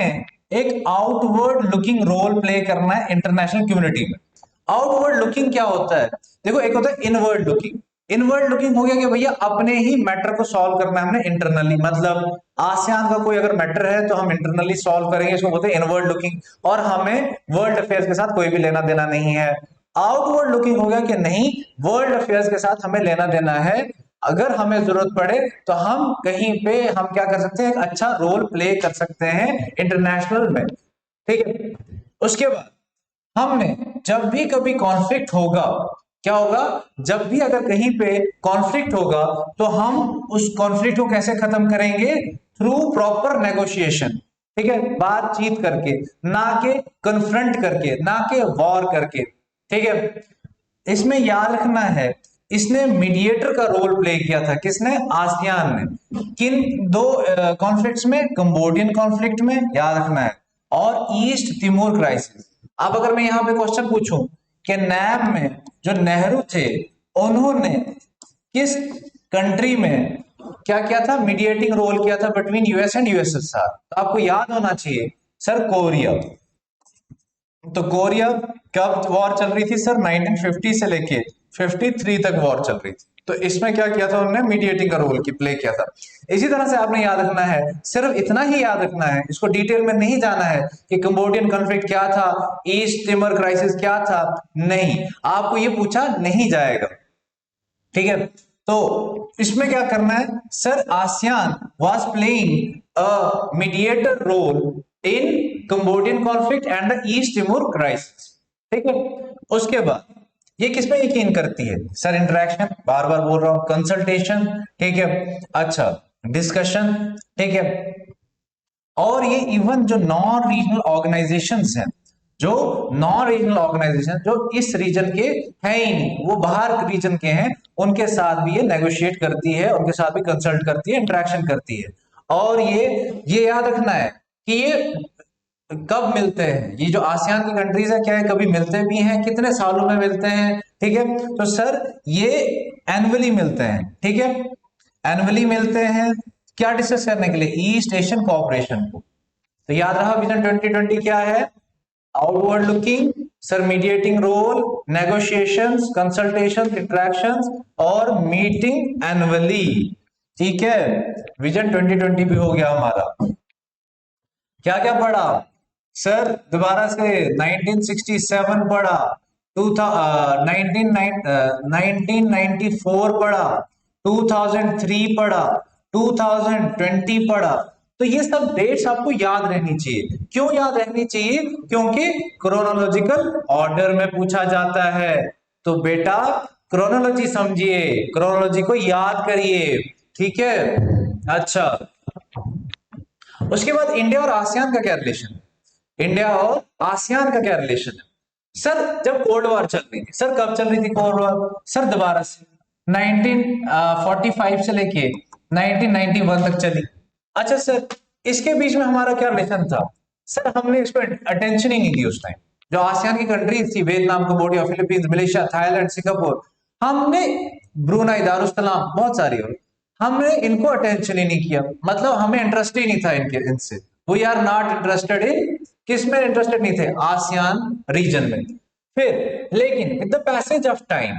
एक आउटवर्ड लुकिंग रोल प्ले करना है इंटरनेशनल कम्युनिटी में। आउटवर्ड लुकिंग क्या होता है? देखो, एक होता है इनवर्ड लुकिंग। इनवर्ड लुकिंग हो गया कि भैया अपने ही मैटर को सॉल्व करना है हमने इंटरनली, मतलब आसियान का कोई अगर मैटर है तो हम इंटरनली सॉल्व करेंगे, इसको बोलते हैं इनवर्ड लुकिंग। और हमें वर्ल्ड अफेयर्स के साथ कोई भी लेना देना नहीं है। आउटवर्ड लुकिंग हो गया कि नहीं, वर्ल्ड अफेयर्स के साथ हमें लेना देना है। अगर हमें जरूरत पड़े तो हम कहीं पे हम क्या कर सकते हैं? एक अच्छा रोल प्ले कर सकते हैं इंटरनेशनल में, ठीक है। उसके बाद हमने जब भी कभी कॉन्फ्लिक्ट होगा, क्या होगा? जब भी अगर कहीं पे कॉन्फ्लिक्ट होगा तो हम उस कॉन्फ्लिक्ट को कैसे खत्म करेंगे? थ्रू प्रॉपर नेगोशिएशन, ठीक है, बातचीत करके, ना के कन्फ्रंट करके, ना के वॉर करके, ठीक है। इसमें याद रखना है, इसने मीडिएटर का रोल प्ले किया था। किसने? आसियान ने। किन 2 कॉन्फ्लिक्ट्स में? कंबोडियन कॉन्फ्लिक्ट में, याद रखना है, और ईस्ट तिमोर क्राइसिस। अब अगर मैं यहां पे क्वेश्चन पूछूं कि नैब में जो नेहरू थे, उन्होंने किस कंट्री में क्या किया था? मीडिएटिंग रोल किया था बिटवीन यूएस एंड यूएसएसआर। तो आपको याद होना चाहिए सर, कोरिया। तो कोरिया कब वॉर चल रही थी सर? 1950 से लेके 53 तक वॉर चल रही थी। तो इसमें क्या किया था उन्होंने? मीडिएटिंग का रोल प्ले किया था। इसी तरह से आपने याद रखना है, सिर्फ इतना ही याद रखना है, इसको डिटेल में नहीं जाना है कि कंबोडियन कॉन्फ्लिक्ट क्या था, ईस्ट तिमोर क्राइसिस क्या था, नहीं, आपको ये पूछा नहीं जाएगा, ठीक है। तो इसमें क्या करना है sir? ASEAN was playing a mediator role in Cambodian conflict and the East Timor crisis, ठीक है। उसके बाद ये किस पे यकीन करती है सर? इंटरेक्शन, बार बार बोल रहा हूं, कंसल्टेशन, ठीक है, अच्छा, डिस्कशन, ठीक है। और ये इवन जो नॉन रीजनल ऑर्गेनाइजेशंस हैं, जो नॉन रीजनल ऑर्गेनाइजेशन जो इस रीजन के हैं ही नहीं, वो बाहर रीजन के हैं, उनके साथ भी ये नेगोशिएट करती है, उनके साथ भी कंसल्ट करती है, इंटरेक्शन करती है। और ये याद रखना है कि ये कब मिलते हैं, ये जो आसियान की कंट्रीज है क्या है, कभी मिलते भी हैं, कितने सालों में मिलते हैं, ठीक है। तो सर ये एनुअली मिलते हैं, ठीक है, एनुअली मिलते हैं। क्या डिस्कस करने के लिए, ईस्ट एशियन कोऑपरेशन को। तो याद रहा विजन 2020 क्या है, outward looking, sir mediating role, negotiations, consultation, interactions और मीटिंग एनुअली, ठीक है। विजन 2020 भी हो गया हमारा। क्या क्या पढ़ा सर, दोबारा से 1967 पढ़ा, 1994 पढ़ा, 2003 पढ़ा, 2020 पढ़ा। तो ये सब डेट्स आपको याद रहनी चाहिए। क्यों याद रहनी चाहिए, क्योंकि क्रोनोलॉजिकल ऑर्डर में पूछा जाता है। तो बेटा क्रोनोलॉजी समझिए, क्रोनोलॉजी को याद करिए, ठीक है। अच्छा, उसके बाद इंडिया और आसियान का क्या रिलेशन, इंडिया और आसियान का क्या रिलेशन है। सर जब कोल्ड वॉर चल रही थी, सर कब चल रही थी कोल्ड वॉर, सर दोबारा से 1945 से लेके 1991 तक चली। अच्छा सर, इसके बीच में हमारा क्या रिलेशन था, सर हमने इस पर अटेंशन ही नहीं दी उस टाइम। जो आसियान की कंट्रीज थी, Vietnam, Cambodia, Philippines, Malaysia, Thailand, Singapore, हमने ब्रुनाई, दारुसलाम, बहुत सारी और हमने इनको अटेंशन ही नहीं किया, मतलब हमें इंटरेस्ट ही नहीं था इनसे। We are not interested in, किस में इंटरेस्टेड नहीं थे, आसियान रीजन में। फिर लेकिन with the passage of time,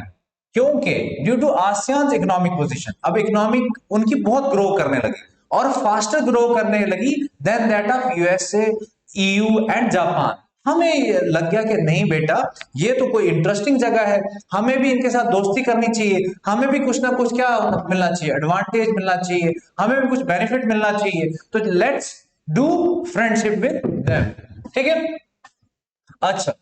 क्योंकि due to ASEAN economic position, अब इकोनॉमिक उनकी बहुत ग्रो करने लगी और फास्टर ग्रो करने लगी then that of USA, EU and Japan. हमें लग गया कि नहीं बेटा, ये तो कोई इंटरेस्टिंग जगह है, हमें भी इनके साथ दोस्ती करनी चाहिए, हमें भी कुछ ना कुछ क्या मिलना चाहिए, एडवांटेज मिलना चाहिए, हमें भी कुछ बेनिफिट मिलना चाहिए, तो let's do friendship with them, ठीक है। अच्छा,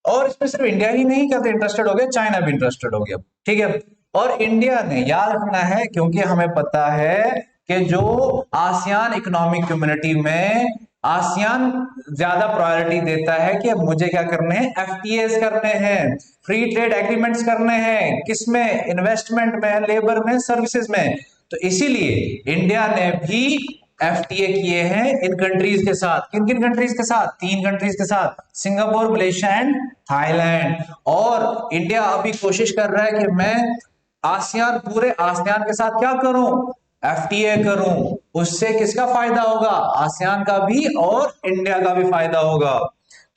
और इसमें सिर्फ इंडिया ही नहीं क्या इंटरेस्टेड हो गया, चाइना भी इंटरेस्टेड हो गया, ठीक है। और इंडिया ने याद रखना है, क्योंकि हमें पता है कि जो आसियान इकोनॉमिक कम्युनिटी में आसियान ज्यादा प्रायोरिटी देता है कि अब मुझे क्या करने हैं, एफटीएस करने हैं, फ्री ट्रेड एग्रीमेंट्स करने हैं, किसमें, इन्वेस्टमेंट में, लेबर में, सर्विसेज में। तो इसीलिए इंडिया ने भी एफटीए किए हैं इन कंट्रीज के साथ। किन किन कंट्रीज के साथ, तीन कंट्रीज के साथ, सिंगापुर, मलेशिया एंड थाईलैंड। और इंडिया अभी कोशिश कर रहा है कि मैं आसियान, पूरे आसियान के साथ क्या करूं, एफटीए करूं। उससे किसका फायदा होगा, आसियान का भी और इंडिया का भी फायदा होगा,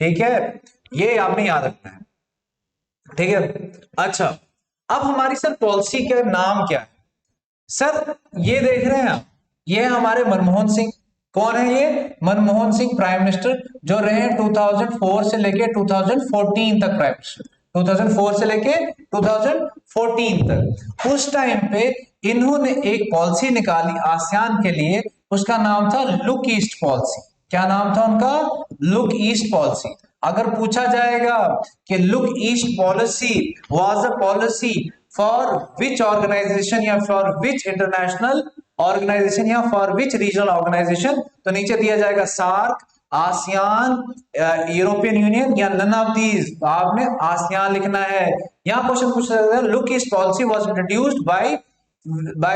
ठीक है। ये आपने याद रखना है, ठीक है। अच्छा, अब हमारी सर पॉलिसी का नाम क्या है, सर ये देख रहे हैं आप, ये हमारे मनमोहन सिंह। कौन है ये, मनमोहन सिंह, प्राइम मिनिस्टर, जो रहे हैं 2004 से लेके 2014 तक प्राइम मिनिस्टर, 2004 से लेके 2014 तक। उस टाइम पे इन्होंने एक पॉलिसी निकाली आसियान के लिए, उसका नाम था लुक ईस्ट पॉलिसी। क्या नाम था उनका, लुक ईस्ट पॉलिसी। अगर पूछा जाएगा कि look east policy was a policy for which organization या फॉर विच इंटरनेशनल ऑर्गेनाइजेशन या फॉर विच रीजनल ऑर्गेनाइजेशन, तो नीचे दिया जाएगा सार्क, आसियान, यूरोपियन यूनियन या नन ऑफ दीज। तो आपने आसियान लिखना है। यहां क्वेश्चन पूछ सकते हैं, look east policy was introduced by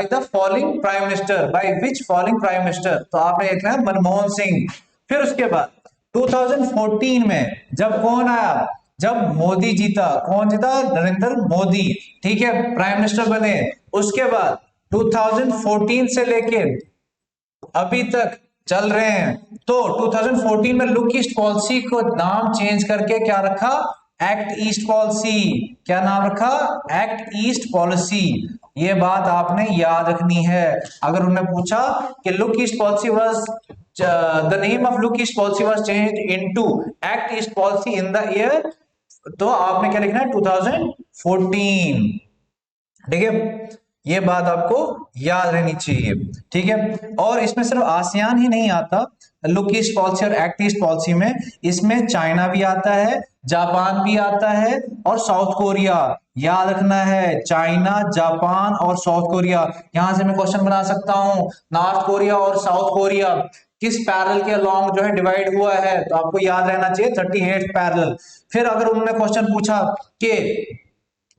the following prime minister, by which following prime minister, तो आपने लिखना है मनमोहन सिंह। फिर उसके बाद 2014 में जब कौन आया, जब मोदी जीता, कौन जीता, नरेंद्र मोदी, ठीक है, प्राइम मिनिस्टर बने। उसके बाद 2014 से लेके अभी तक चल रहे हैं। तो 2014 में लुक ईस्ट पॉलिसी को नाम चेंज करके क्या रखा, एक्ट ईस्ट पॉलिसी। क्या नाम रखा, एक्ट ईस्ट पॉलिसी। ये बात आपने याद रखनी है। अगर उन्होंने पूछा कि look east policy was, the name of look east policy was changed into act east policy in the year, तो आपने क्या लिखना है, 2014, ठीक है। ये बात आपको याद रहनी चाहिए, ठीक है। और इसमें सिर्फ आसियान ही नहीं आता लुक ईस्ट पॉलिसी और एक्ट ईस्ट पॉलिसी में, इसमें चाइना भी आता है, जापान भी आता है और साउथ कोरिया। याद रखना है, चाइना, जापान और साउथ कोरिया। यहां से मैं क्वेश्चन बना सकता हूं, नॉर्थ कोरिया और साउथ कोरिया किस पैरेलल के अलोंग जो है डिवाइड हुआ है, तो आपको याद रहना चाहिए 38 पैरेलल। फिर अगर उन्होंने क्वेश्चन पूछा कि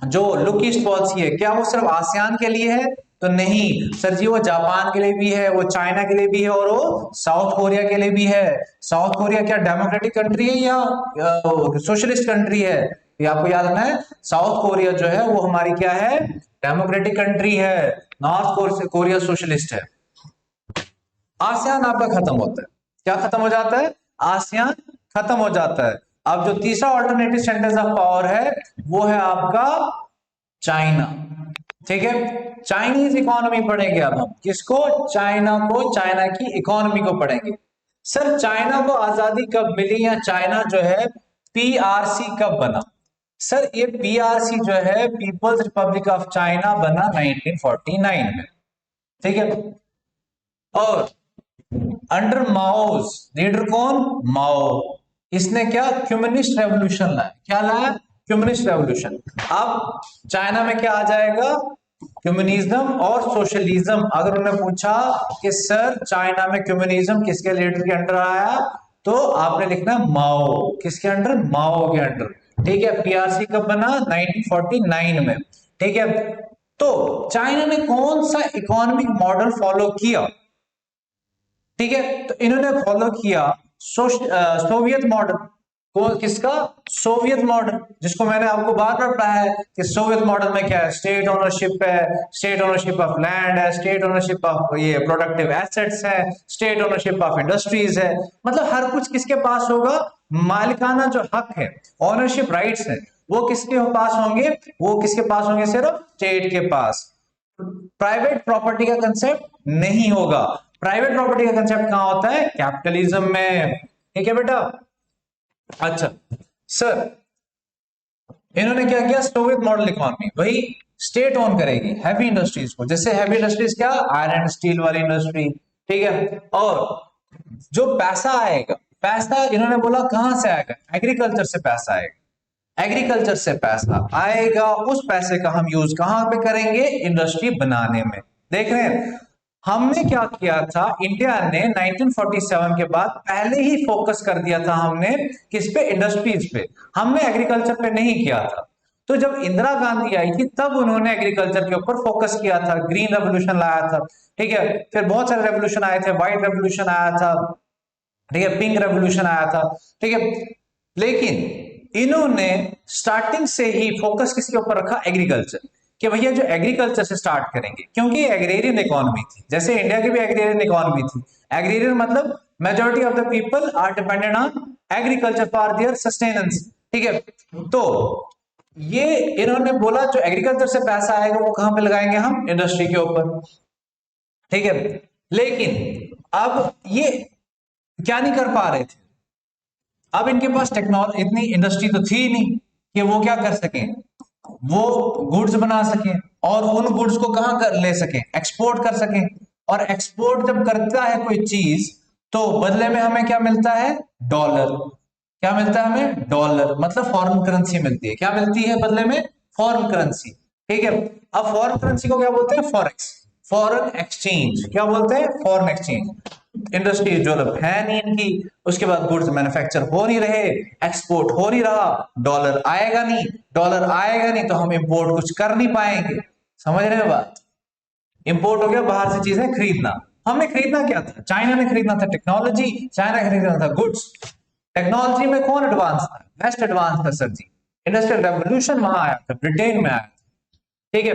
जो लुक ईस्ट पॉलिसी है क्या वो सिर्फ आसियान के लिए है, तो नहीं सर जी, वो जापान के लिए भी है, वो चाइना के लिए भी है, और वो साउथ कोरिया के लिए भी है। साउथ कोरिया क्या डेमोक्रेटिक कंट्री है या सोशलिस्ट कंट्री है? ये आपको याद रखना है। साउथ कोरिया जो है वो हमारी क्या है, डेमोक्रेटिक कंट्री है। नॉर्थ कोरिया सोशलिस्ट है। आसियान आपका खत्म होता है। क्या खत्म हो जाता है? आसियान खत्म हो जाता है। अब जो तीसरा ऑल्टरनेटिव सेंटर्स ऑफ पावर है वो है आपका चाइना। ठीक है, चाइनीज इकोनॉमी पढ़ेंगे अब हम। किसको? चाइना को, चाइना की इकोनॉमी को पढ़ेंगे। सर चाइना को आजादी कब मिली, या चाइना जो है पीआरसी कब बना? सर ये पीआरसी जो है पीपल्स रिपब्लिक ऑफ चाइना बना 1949 में। ठीक है, और अंडर माओज लीडर कौन? माओ। इसने क्या? कम्युनिस्ट रेवोल्यूशन लाया। क्या लाया? Communist revolution. अब चाइना में क्या आ जाएगा? कम्युनिज्म और सोशलिज्म। अगर उन्हें पूछा कि सर चाइना में कम्युनिज्म किसके लीडर के अंडर आया, तो आपने लिखना माओ। किसके अंडर? माओ के अंडर। ठीक है, पीआरसी कब बना? 1949 में। ठीक है, तो चाइना ने कौन सा इकोनॉमिक मॉडल फॉलो किया? ठीक है, तो इन्होंने फॉलो किया सोवियत मॉडल। कौन? किसका? सोवियत मॉडल, जिसको मैंने आपको बार बार पढ़ाया है कि सोवियत मॉडल में क्या है? स्टेट ओनरशिप है, स्टेट ओनरशिप ऑफ लैंड है, स्टेट ओनरशिप ऑफ ये प्रोडक्टिव एसेट्स है, स्टेट ओनरशिप ऑफ इंडस्ट्रीज है। मतलब हर कुछ किसके पास होगा? मालिकाना जो हक है, ओनरशिप राइट्स है, वो किसके पास होंगे? वो किसके पास होंगे? सिर्फ स्टेट के पास। प्राइवेट प्रॉपर्टी का कंसेप्ट नहीं होगा। प्राइवेट प्रॉपर्टी का कंसेप्ट कहां होता है? कैपिटलिज्म में। ठीक है बेटा। अच्छा सर, इन्होंने क्या किया? सोवियत मॉडल इकोनॉमी, वही स्टेट ओन करेगी हैवी इंडस्ट्रीज को। जैसे हैवी इंडस्ट्रीज क्या? आयरन एंड स्टील वाली इंडस्ट्री। ठीक है, और जो पैसा आएगा, पैसा इन्होंने बोला कहां से आएगा? एग्रीकल्चर से पैसा आएगा। एग्रीकल्चर से पैसा आएगा, उस पैसे का हम यूज कहां पे करेंगे? इंडस्ट्री बनाने में। देख रहे हैं हमने क्या किया था? इंडिया ने 1947 के बाद पहले ही फोकस कर दिया था हमने किस पे? इंडस्ट्रीज पे। हमने एग्रीकल्चर पे नहीं किया था। तो जब इंदिरा गांधी आई थी तब उन्होंने एग्रीकल्चर के ऊपर फोकस किया था, ग्रीन रेवोल्यूशन लाया था। ठीक है, फिर बहुत सारे रेवोल्यूशन आए थे, व्हाइट रेवोल्यूशन आया था, ठीक है, पिंक रेवोल्यूशन आया था। ठीक है, लेकिन इन्होंने स्टार्टिंग से ही फोकस किसके ऊपर रखा? एग्रीकल्चर। कि भैया जो एग्रीकल्चर से स्टार्ट करेंगे, क्योंकि एग्रेरियन इकोनॉमी थी, जैसे इंडिया की भी एग्रेरियन इकोनॉमी थी। एग्रेरियन मतलब majority of the people are dependent on agriculture for their sustenance. ठीक है, तो ये इन्होंने बोला जो एग्रीकल्चर से पैसा आएगा वो कहां पे लगाएंगे हम? इंडस्ट्री के ऊपर। ठीक है, लेकिन अब ये क्या नहीं कर पा रहे थे? अब इनके पास टेक्नोलॉजी, इतनी इंडस्ट्री तो थी नहीं कि वो क्या कर सकें, वो गुड्स बना सकें और उन गुड्स को कहां कर ले सकें? एक्सपोर्ट कर सकें। और एक्सपोर्ट जब करता है कोई चीज तो बदले में हमें क्या मिलता है? डॉलर। क्या मिलता है हमें? डॉलर। मतलब फॉरेन करेंसी मिलती है। क्या मिलती है बदले में? Foreign currency. ठीक है, अब फॉरेन करेंसी को क्या बोलते हैं? Forex, foreign exchange. क्या बोलते हैं? Foreign exchange. इंडस्ट्री डेवलप है नहीं इनकी, उसके बाद गुड्स मैन्युफैक्चर हो नहीं रहे, एक्सपोर्ट हो नहीं रहा, डॉलर आएगा नहीं। डॉलर आएगा नहीं तो हम इंपोर्ट कुछ कर नहीं पाएंगे। समझ रहे हैं बात? इंपोर्ट हो गया बाहर से चीजें खरीदना। हमने खरीदना क्या था? चाइना ने खरीदना था टेक्नोलॉजी, चाइना खरीदना था गुड्स। टेक्नोलॉजी में कौन एडवांस था? वेस्ट एडवांस था सर जी। इंडस्ट्रियल रेवोल्यूशन वहां आया था, ब्रिटेन में आया था। ठीक है,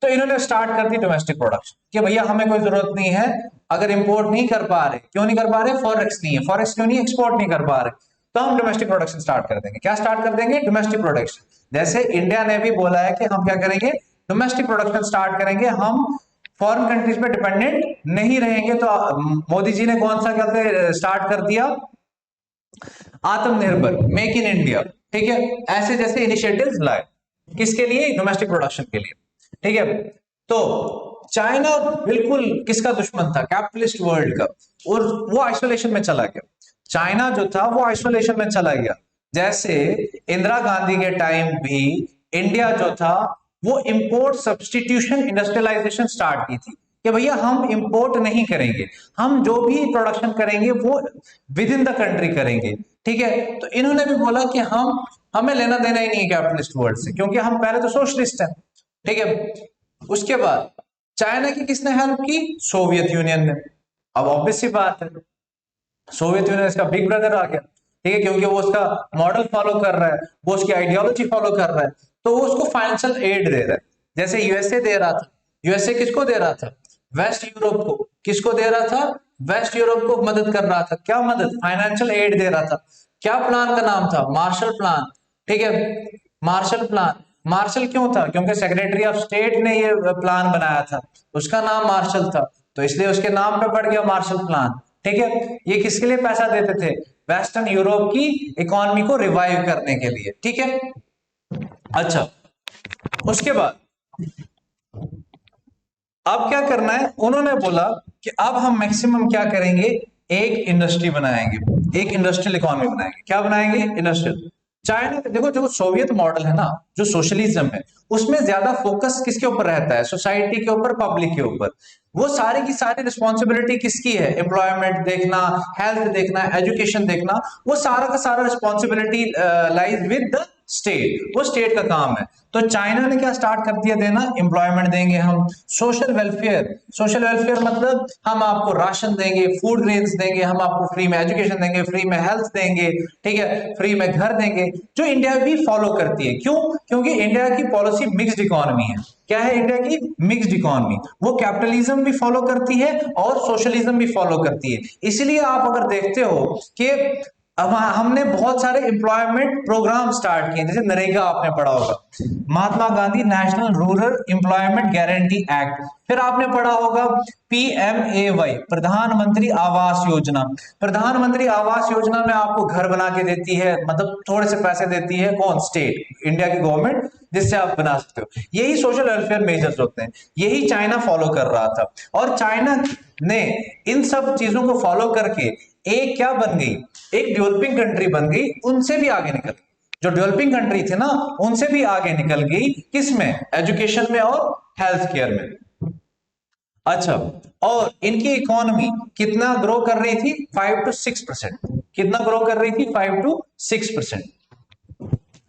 तो इन्होंने स्टार्ट कर दी डोमेस्टिक प्रोडक्शन कि भैया हमें कोई जरूरत नहीं है, अगर इंपोर्ट नहीं कर पा रहे, क्यों नहीं कर पा रहे? फॉरेक्स नहीं है। फॉरेक्स क्यों नहीं? एक्सपोर्ट नहीं कर पा रहे, तो हम डोमेस्टिक प्रोडक्शन स्टार्ट कर देंगे। क्या स्टार्ट कर देंगे? Domestic production. जैसे इंडिया ने भी बोला है कि हम क्या करेंगे? डोमेस्टिक प्रोडक्शन स्टार्ट करेंगे, हम फॉरेन कंट्रीज पे डिपेंडेंट नहीं रहेंगे। तो मोदी जी ने कौन सा कहते स्टार्ट कर दिया? आत्मनिर्भर, मेक इन इंडिया। ठीक है, ऐसे जैसे इनिशिएटिव्स लाए, किसके लिए? डोमेस्टिक प्रोडक्शन के लिए। ठीक है, तो चाइना बिल्कुल किसका दुश्मन था? कैपिटलिस्ट वर्ल्ड का, और वो आइसोलेशन में चला गया। चाइना जो था वो आइसोलेशन में चला गया। जैसे इंदिरा गांधी के टाइम भी इंडिया जो था वो इंपोर्ट सब्सटीट्यूशन इंडस्ट्रियलाइजेशन स्टार्ट की थी कि भैया हम इंपोर्ट नहीं करेंगे, हम जो भी प्रोडक्शन करेंगे वो विद इन द कंट्री करेंगे। ठीक है, तो इन्होंने भी बोला कि हमें लेना देना ही नहीं है कैपिटलिस्ट वर्ल्ड से, क्योंकि हम पहले तो सोशलिस्ट हैं। ठीक है, उसके बाद चाइना की किसने हेल्प की? सोवियत यूनियन ने। अब ऑब्वियस सी बात है, सोवियत यूनियन इसका बिग ब्रदर आ गया, ठीक है, क्योंकि वो उसका मॉडल फॉलो कर रहा है, वो उसकी आइडियोलॉजी फॉलो कर रहा है, तो वो उसको फाइनेंशियल एड दे रहा है। जैसे यूएसए दे रहा था, यूएसए किसको दे रहा था? वेस्ट यूरोप को। किसको दे रहा था? वेस्ट यूरोप को मदद कर रहा था। क्या मदद? फाइनेंशियल एड दे रहा था। क्या प्लान का नाम था? मार्शल प्लान, ठीक है, मार्शल प्लान। मार्शल क्यों था? क्योंकि सेक्रेटरी ऑफ स्टेट ने ये प्लान बनाया था, उसका नाम मार्शल था, तो इसलिए उसके नाम पे पड़ गया मार्शल प्लान, ठीक है। ये किसके लिए पैसा देते थे? वेस्टर्न यूरोप की इकोनॉमी को रिवाइव करने के लिए, ठीक है। अच्छा, उसके बाद अब क्या करना है? उन्होंने बोला कि अब हम मैक्सिमम क्या करेंगे, एक इंडस्ट्री बनाएंगे, एक इंडस्ट्रियल इकोनॉमी बनाएंगे। क्या बनाएंगे? इंडस्ट्रियल। चाइना, देखो देखो, सोवियत मॉडल है ना, जो सोशलिज्म है, उसमें ज्यादा फोकस किसके ऊपर रहता है? सोसाइटी के ऊपर, पब्लिक के ऊपर। वो सारी की सारी रिस्पॉन्सिबिलिटी किसकी है? एम्प्लॉयमेंट देखना, हेल्थ देखना, एजुकेशन देखना, वो सारा का सारा responsibility lies with the state, वो स्टेट का काम है। तो चाइना ने क्या स्टार्ट कर दिया देना? एम्प्लॉयमेंट देंगे हम, सोशल वेलफेयर। सोशल वेलफेयर मतलब हम आपको राशन देंगे, फूड ग्रेन्स देंगे, हम आपको फ्री में एजुकेशन देंगे, फ्री में हेल्थ देंगे, ठीक है, फ्री में घर देंगे, जो इंडिया भी फॉलो करती है। क्यों? क्योंकि इंडिया की पॉलिसी मिक्स्ड इकोनॉमी है। क्या है इंडिया की? Mixed economy. वो कैपिटलिज्म भी फॉलो करती है और सोशलिज्म भी फॉलो करती है। इसलिए आप अगर देखते हो कि अब हमने बहुत सारे एम्प्लॉयमेंट प्रोग्राम स्टार्ट किए, जैसे नरेगा आपने पढ़ा होगा, Mahatma Gandhi national rural employment guarantee act. फिर आपने पढ़ा होगा पीएमएवाई, प्रधानमंत्री आवास योजना। प्रधानमंत्री आवास योजना में आपको घर बना के देती है, मतलब थोड़े से पैसे देती है, कौन? स्टेट, इंडिया की गवर्नमेंट, जिससे आप बना सकते हो। यही सोशल वेलफेयर मेजर्स होते हैं, यही चाइना फॉलो कर रहा था। और चाइना ने इन सब चीजों को फॉलो करके एक क्या बन गई? एक डेवलपिंग कंट्री बन गई, उनसे भी आगे निकल गई। जो डेवलपिंग कंट्री थे ना, उनसे भी आगे निकल गई, किसमें? एजुकेशन में और हेल्थ केयर में। अच्छा, और इनकी इकोनॉमी कितना ग्रो कर रही थी? 5 to 6%। कितना ग्रो कर रही थी? 5 to 6%।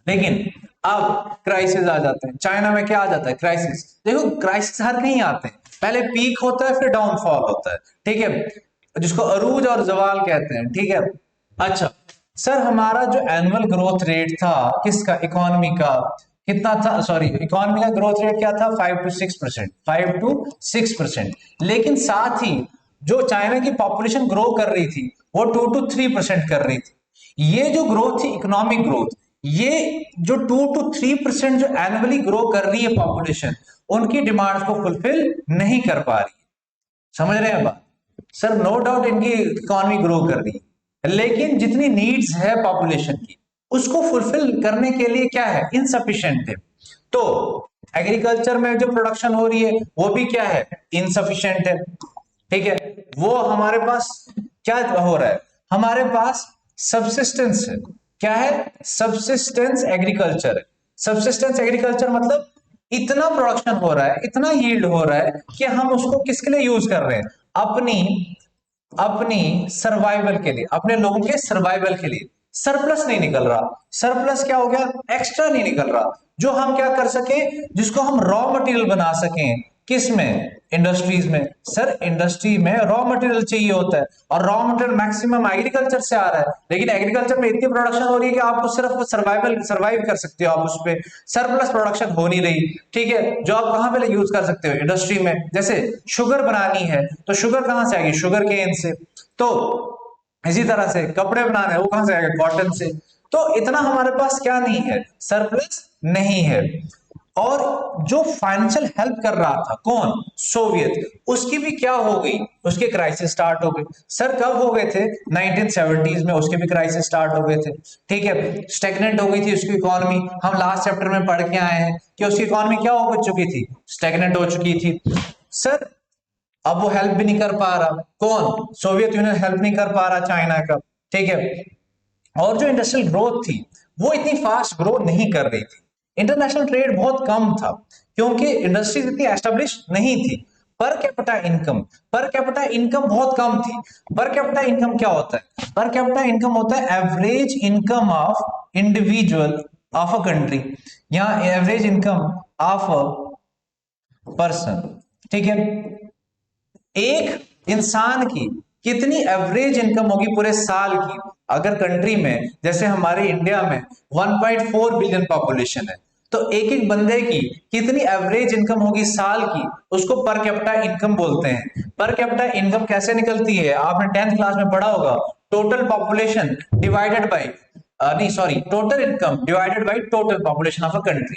लेकिन अब क्राइसिस आ जाते हैं। चाइना में क्या आ जाता है? क्राइसिस। देखो, क्राइसिस हर कहीं आते हैं, पहले पीक होता है, फिर डाउनफॉल होता है, ठीक है, जिसको अरूज और जवाल कहते हैं, ठीक है। अच्छा सर, हमारा जो एनुअल ग्रोथ रेट था किसका? इकोनॉमी का कितना था? सॉरी, इकोनॉमी का ग्रोथ रेट क्या था? 5 to 6%। 5 to 6%। लेकिन साथ ही जो चाइना की पॉपुलेशन ग्रो कर रही थी, वो 2 to 3% कर रही थी। ये जो ग्रोथ थी, इकोनॉमिक ग्रोथ, ये जो 2 to 3% जो एनुअली ग्रो कर रही है पॉपुलेशन, उनकी डिमांड को फुलफिल नहीं कर पा रही। समझ रहे हैं बात? सर नो डाउट इनकी इकोनॉमी ग्रो कर रही है, लेकिन जितनी नीड्स है पॉपुलेशन की, उसको फुलफिल करने के लिए क्या है? इनसफिशिएंट है। तो एग्रीकल्चर में जो प्रोडक्शन हो रही है, वो भी क्या है? इनसफिशिएंट है, ठीक है। वो हमारे पास क्या हो रहा है? हमारे पास सबसिस्टेंस है। क्या है? सबसिस्टेंस एग्रीकल्चर है। सबसिस्टेंस एग्रीकल्चर मतलब इतना प्रोडक्शन हो रहा है, इतना यील्ड हो रहा है कि हम उसको किसके लिए यूज कर रहे हैं? अपनी अपनी सर्वाइवल के लिए, अपने लोगों के सर्वाइवल के लिए। सरप्लस नहीं निकल रहा। सरप्लस क्या हो गया? एक्स्ट्रा नहीं निकल रहा, जो हम क्या कर सके, जिसको हम रॉ मटेरियल बना सकें। किस में? इंडस्ट्रीज में। सर इंडस्ट्री में रॉ मटेरियल चाहिए होता है, और रॉ मटेरियल मैक्सिमम एग्रीकल्चर से आ रहा है, लेकिन एग्रीकल्चर में इतनी प्रोडक्शन हो रही है कि आपको सिर्फ सर्वाइव कर सकते हो आप उस पर। सरप्लस प्रोडक्शन हो नहीं रही, ठीक है, जो आप कहां पे यूज कर सकते हो? इंडस्ट्री में। जैसे शुगर बनानी है, तो शुगर कहां से आएगी? शुगर केन से। तो इसी तरह से कपड़े बनाने हैं, वो कहां से आएगा? कॉटन से। तो इतना हमारे पास क्या नहीं है? सरप्लस नहीं है। और जो फाइनेंशियल हेल्प कर रहा था, कौन? सोवियत, उसकी भी क्या हो गई? उसके क्राइसिस स्टार्ट हो गए। सर कब हो गए थे? 1970s में उसके भी क्राइसिस स्टार्ट हो गए थे, ठीक है। स्टेगनेंट हो गई थी उसकी इकोनॉमी। हम लास्ट चैप्टर में पढ़ के आए हैं कि उसकी इकोनॉमी क्या हो चुकी थी? स्टेगनेंट हो चुकी थी। सर अब वो हेल्प भी नहीं कर पा रहा, कौन? सोवियत यूनियन हेल्प नहीं कर पा रहा चाइना का, ठीक है। और जो इंडस्ट्रियल ग्रोथ थी, वो इतनी फास्ट ग्रो नहीं कर रही थी। इंटरनेशनल ट्रेड बहुत कम था, क्योंकि इंडस्ट्रीज इतनी एस्टेब्लिश नहीं थी। पर कैपिटा इनकम बहुत कम थी। पर कैपिटा इनकम क्या होता है? पर कैपिटा इनकम होता है average income of individual of a country, या average income of a person, ठीक है, एक इंसान की कितनी एवरेज इनकम होगी पूरे साल की, अगर कंट्री में जैसे हमारे इंडिया में 1.4 बिलियन पॉपुलेशन है, तो एक एक बंदे की कितनी एवरेज इनकम होगी साल की, उसको पर कैपिटा इनकम बोलते हैं। पर कैपिटा इनकम कैसे निकलती है, आपने 10th क्लास में पढ़ा होगा, टोटल पॉपुलेशन डिवाइडेड बाई नहीं sorry, total income divided by total population of a country.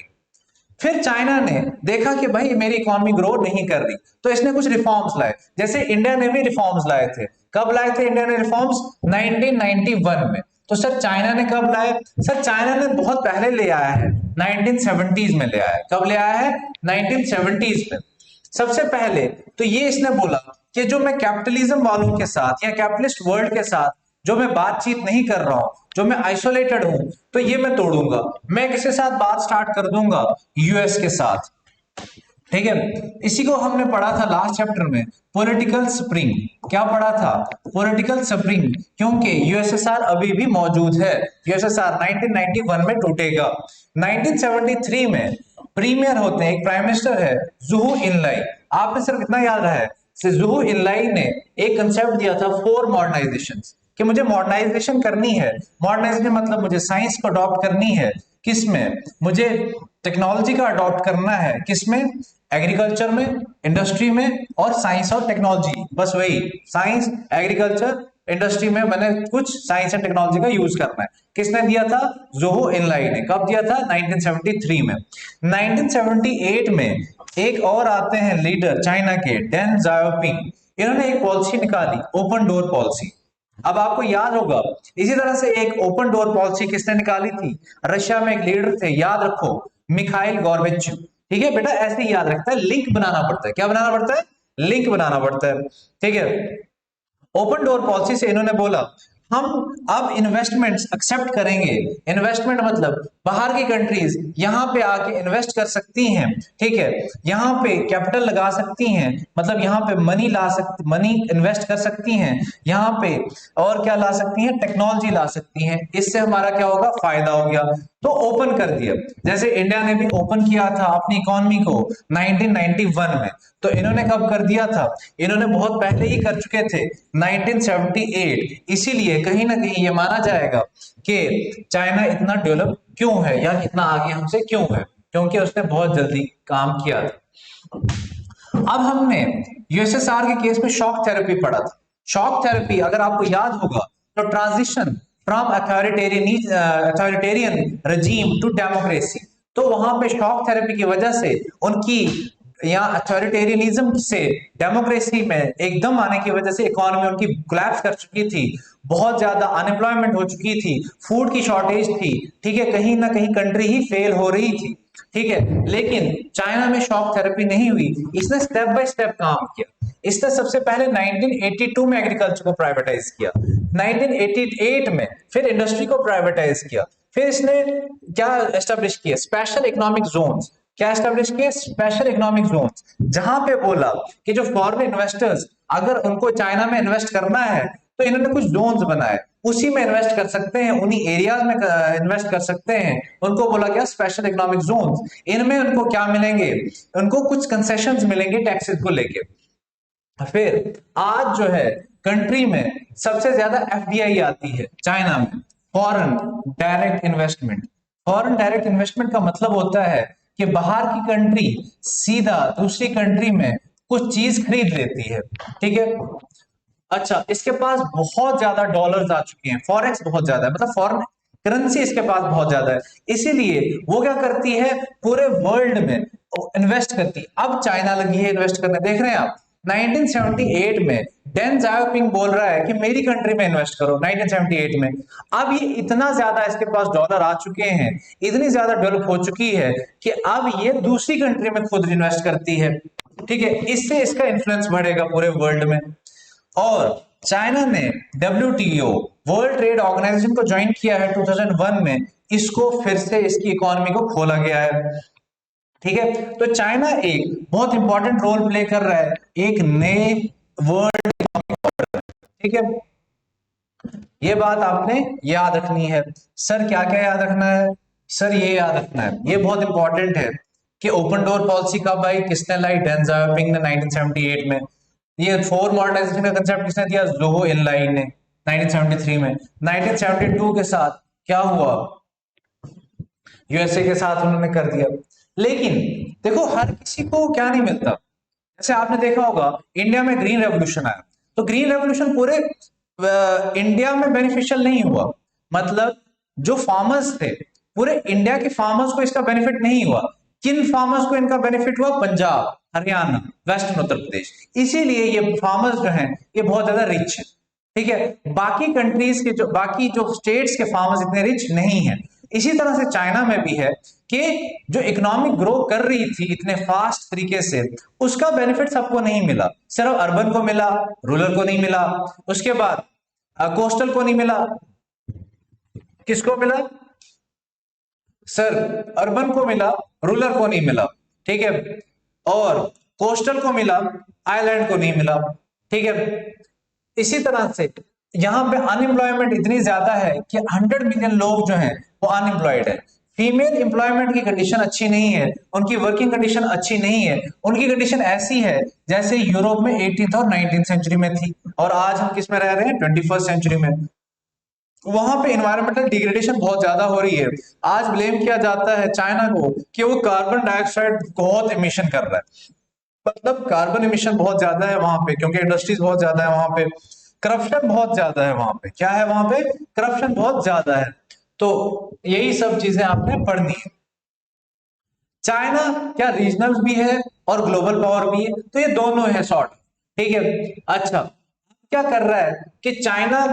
फिर चाइना ने देखा कि भाई मेरी इकोनॉमी ग्रो नहीं कर रही, तो इसने कुछ रिफॉर्म्स लाए, जैसे इंडिया ने भी रिफॉर्म्स लाए थे। कब लाए थे इंडिया ने रिफॉर्म्स? 1991 में। तो सर चाइना ने कब लाए? सर चाइना ने बहुत पहले ले आया है, 1970s में ले आया है। कब ले आया है? 1970s में। सबसे पहले तो ये इसने बोला कि जो मैं कैपिटलिज्म वालों के साथ या कैपिटलिस्ट वर्ल्ड के साथ जो मैं बातचीत नहीं कर रहा हूं, जो मैं आइसोलेटेड हूं, तो ये मैं तोड़ूंगा। मैं किसके साथ बात स्टार्ट कर दूंगा? यूएस के साथ। ठीक है, इसी को हमने पढ़ा था लास्ट चैप्टर में, पॉलिटिकल स्प्रिंग। क्या पढ़ा था? पॉलिटिकल स्प्रिंग, क्योंकि यूएसएसआर अभी भी मौजूद है। यूएसएसआर 1991 में टूटेगा। 1973 में प्रीमियर होते हैं, एक प्राइम मिनिस्टर है जुहू इनलाई। आपने सिर्फ इतना याद रहा है, जुहू इनलाई ने एक कंसेप्ट दिया था, 4 मॉडर्नाइजेशन, कि मुझे मॉडर्नाइजेशन करनी है। मॉडर्नाइजेशन मतलब मुझे साइंस को अडॉप्ट करनी है, किसमें? मुझे टेक्नोलॉजी का अडॉप्ट करना है, किसमें? एग्रीकल्चर में, इंडस्ट्री में, और साइंस और टेक्नोलॉजी, बस वही साइंस, एग्रीकल्चर, इंडस्ट्री में मैंने कुछ साइंस एंड टेक्नोलॉजी का यूज करना है। किसने दिया था? जोहो इनलाई ने। कब दिया था? 1973 में। 1978 में एक और आते हैं लीडर चाइना के, डेन जाओपिंग। इन्होंने एक पॉलिसी निकाली, ओपन डोर पॉलिसी। अब आपको याद होगा, इसी तरह से एक ओपन डोर पॉलिसी किसने निकाली थी? रशिया में एक लीडर थे, याद रखो, मिखाइल गॉर्बेचुक। ठीक है बेटा, ऐसे ही याद रखता है, लिंक बनाना पड़ता है। क्या बनाना पड़ता है? लिंक बनाना पड़ता है। ठीक है, ओपन डोर पॉलिसी से इन्होंने बोला हम अब इन्वेस्टमेंट्स एक्सेप्ट करेंगे। इन्वेस्टमेंट मतलब बाहर की कंट्रीज यहां पे आके इन्वेस्ट कर सकती हैं, ठीक है, यहां पे कैपिटल लगा सकती हैं, मतलब यहां पे मनी ला सकती, मनी इन्वेस्ट कर सकती हैं यहां पे, और क्या ला सकती हैं? टेक्नोलॉजी ला सकती हैं। इससे हमारा क्या होगा? फायदा हो गया। तो ओपन कर दिया, जैसे इंडिया ने भी ओपन किया था अपनी इकोनॉमी को 1991 में। तो इन्होंने कब कर दिया था? इन्होंने बहुत पहले ही कर चुके थे, 1978। इसीलिए कहीं ना कहीं ये माना जाएगा कि चाइना इतना डेवलप क्यों है या इतना आगे हमसे क्यों है, क्योंकि उसने बहुत जल्दी काम किया था। अब हमने यूएसएसआर के केस में शॉक थेरेपी पढ़ा था। शॉक थेरेपी अगर आपको याद होगा, तो transition from authoritarian regime to democracy. तो वहां पे शॉक थेरेपी की वजह से उनकी या अथॉरिटेरियनिज्म से डेमोक्रेसी में एकदम आने की वजह से इकोनॉमी उनकी कोलैप्स कर चुकी थी, बहुत ज्यादा अनएम्प्लॉयमेंट हो चुकी थी, फूड की शॉर्टेज थी, ठीक है, कहीं ना कहीं कंट्री ही फेल हो रही थी। ठीक है, लेकिन चाइना में शॉक थेरेपी नहीं हुई, इसने स्टेप बाय स्टेप काम किया। इसने सबसे पहले 1982 में एग्रीकल्चर को प्राइवेटाइज किया, 1988 में फिर इंडस्ट्री को प्राइवेटाइज किया, फिर इसने क्या एस्टेब्लिश किया? Special economic zones. क्या एस्टेब्लिश किए? स्पेशल इकोनॉमिक जोन्स, जहां पे बोला कि जो फॉरेन इन्वेस्टर्स अगर उनको चाइना में इन्वेस्ट करना है, तो इन्होंने कुछ जोन्स बनाए, उसी में इन्वेस्ट कर सकते हैं, उन्हीं एरियाज में इन्वेस्ट कर सकते हैं। उनको बोला गया स्पेशल इकोनॉमिक जोन्स। इनमें उनको क्या मिलेंगे? उनको कुछ कंसेशंस मिलेंगे टैक्सेस को लेके। फिर आज जो है कंट्री में सबसे ज्यादा एफडीआई आती है चाइना में, foreign direct investment. Foreign direct investment का मतलब होता है कि बाहर की कंट्री सीधा दूसरी कंट्री में कुछ चीज खरीद लेती है, ठीक है। अच्छा, इसके पास बहुत ज्यादा डॉलर्स आ चुके हैं, फॉरेक्स बहुत ज्यादा है, मतलब फॉरेन करेंसी इसके पास बहुत ज्यादा है, इसीलिए वो क्या करती है? पूरे वर्ल्ड में इन्वेस्ट करती है। अब चाइना लगी है इन्वेस्ट करने, देख रहे हैं आप, 1978 में डेन जाओपिंग बोल रहा है कि मेरी कंट्री में इन्वेस्ट करो, 1978 में। अब ये इतना ज्यादा इसके पास डॉलर आ चुके हैं, इतनी ज्यादा डेवलप हो चुकी है कि अब ये दूसरी कंट्री में खुद इन्वेस्ट करती है, ठीक है। इससे इसका इन्फ्लुएंस बढ़ेगा पूरे वर्ल्ड में। और चाइना ने WTO वर्ल्ड ट्रेड ऑर्गेनाइजेशन को ज्वाइन किया है 2001 में, इसको फिर से इसकी इकोनॉमी को खोला गया है, ठीक है। तो चाइना एक बहुत इंपॉर्टेंट रोल प्ले कर रहा है एक नए वर्ल्ड इकोनॉमिक ऑर्डर, ठीक है। ये बात आपने याद रखनी है। सर क्या क्या याद रखना है? सर ये याद रखना है, ये बहुत इंपॉर्टेंट है कि ओपन डोर पॉलिसी कब आई, किसने लाई? डेंग जाओपिंग ने 1978 में। ये फोर मॉडर्नाइजेशन का कंसेप्ट किसने दिया? जोहो एनलाई ने 1973 में। 1972 के साथ क्या हुआ? यूएसए के साथ उन्होंने कर दिया। लेकिन देखो हर किसी को क्या नहीं मिलता। जैसे आपने देखा होगा इंडिया में ग्रीन रेवोल्यूशन आया, तो ग्रीन रेवोल्यूशन पूरे इंडिया में बेनिफिशियल नहीं हुआ। मतलब जो फार्मर्स थे, पूरे इंडिया के फार्मर्स को इसका बेनिफिट नहीं हुआ। किन फार्मर्स को इनका बेनिफिट हुआ? पंजाब, हरियाणा, वेस्टर्न उत्तर प्रदेश। इसीलिए ये फार्मर्स जो हैं ये बहुत ज्यादा रिच है। ठीक है, बाकी कंट्रीज के जो बाकी जो स्टेट्स के फार्मर्स इतने रिच नहीं है। इसी तरह से चाइना में भी है कि जो इकोनॉमिक ग्रो कर रही थी इतने फास्ट तरीके से, उसका बेनिफिट सबको नहीं मिला। सिर्फ अर्बन को मिला, रूरल को नहीं मिला। उसके बाद कोस्टल को नहीं मिला। किसको मिला? सर अर्बन को मिला, रूरल को नहीं मिला। ठीक है, और कोस्टल को मिला, आइलैंड को नहीं मिला। ठीक है, इसी तरह से यहां पे अनएम्प्लॉयमेंट इतनी ज्यादा है कि 100 मिलियन लोग जो हैं वो अनएम्प्लॉयड है। फीमेल एम्प्लॉयमेंट की कंडीशन अच्छी नहीं है, उनकी वर्किंग कंडीशन अच्छी नहीं है। उनकी कंडीशन ऐसी है जैसे यूरोप में 18th और 19th सेंचुरी में थी, और आज हम किस में रह रहे हैं? 21st सेंचुरी में। वहां पे इन्वायरमेंटल डिग्रेडेशन बहुत ज्यादा हो रही है। आज ब्लेम किया जाता है चाइना को कि वो कार्बन डाइऑक्साइड बहुत इमिशन कर रहा है। मतलब कार्बन इमिशन बहुत ज्यादा है वहां पे, क्योंकि इंडस्ट्रीज बहुत ज्यादा है वहां पे, करप्शन बहुत ज्यादा है वहां पे। क्या है वहां पे? करप्शन बहुत ज्यादा है। तो यही सब चीजें आपने पढ़नी है। चाइना क्या रीजनल भी है और ग्लोबल पावर भी है, तो ये दोनों है शॉर्ट। ठीक है, अच्छा क्या कर रहा है कि चाइना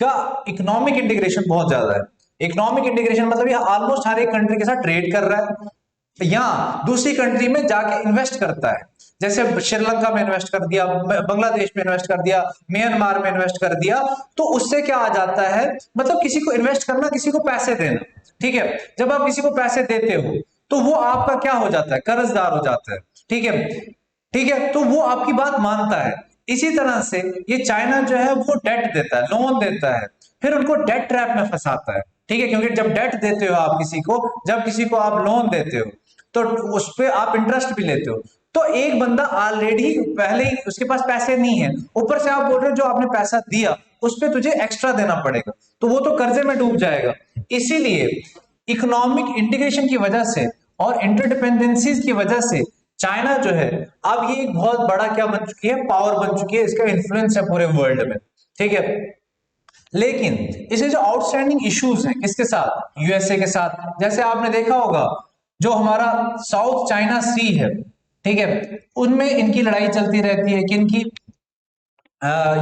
का इकोनॉमिक इंटीग्रेशन बहुत ज्यादा है। इकोनॉमिक इंटीग्रेशन मतलब ये ऑलमोस्ट हर एक कंट्री के साथ ट्रेड कर रहा है या दूसरी कंट्री में जाके इन्वेस्ट करता है। जैसे श्रीलंका में इन्वेस्ट कर दिया, बांग्लादेश में इन्वेस्ट कर दिया, म्यांमार में इन्वेस्ट कर दिया। तो उससे क्या आ जाता है? मतलब किसी को इन्वेस्ट करना, किसी को पैसे देना। ठीक है, जब आप किसी को पैसे देते हो तो वो आपका क्या हो जाता है? कर्जदार हो जाता है। ठीक है, ठीक है, तो वो आपकी बात मानता है। इसी तरह से ये चाइना जो है वो डेट देता है, लोन देता है, फिर उनको डेट ट्रैप में फंसाता है। ठीक है, क्योंकि जब डेट देते हो आप किसी को, जब किसी को आप लोन देते हो तो उस पर आप इंटरेस्ट भी लेते हो। तो एक बंदा ऑलरेडी पहले ही उसके पास पैसे नहीं है, ऊपर से आप बोल रहे हो जो आपने पैसा दिया उस पर तुझे एक्स्ट्रा देना पड़ेगा, तो वो तो कर्जे में डूब जाएगा। इसीलिए इकोनॉमिक इंटीग्रेशन की वजह से और इंटरडिपेंडेंसीज की वजह से चाइना जो है अब ये एक बहुत बड़ा क्या बन चुकी है? पावर बन चुकी है। इसका इन्फ्लुएंस है पूरे वर्ल्ड में। ठीक है, लेकिन इसे जो आउटस्टैंडिंग इश्यूज हैं किसके साथ? यूएसए के साथ। जैसे आपने देखा होगा जो हमारा साउथ चाइना सी है, ठीक है, उनमें इनकी लड़ाई चलती रहती है। किनकी?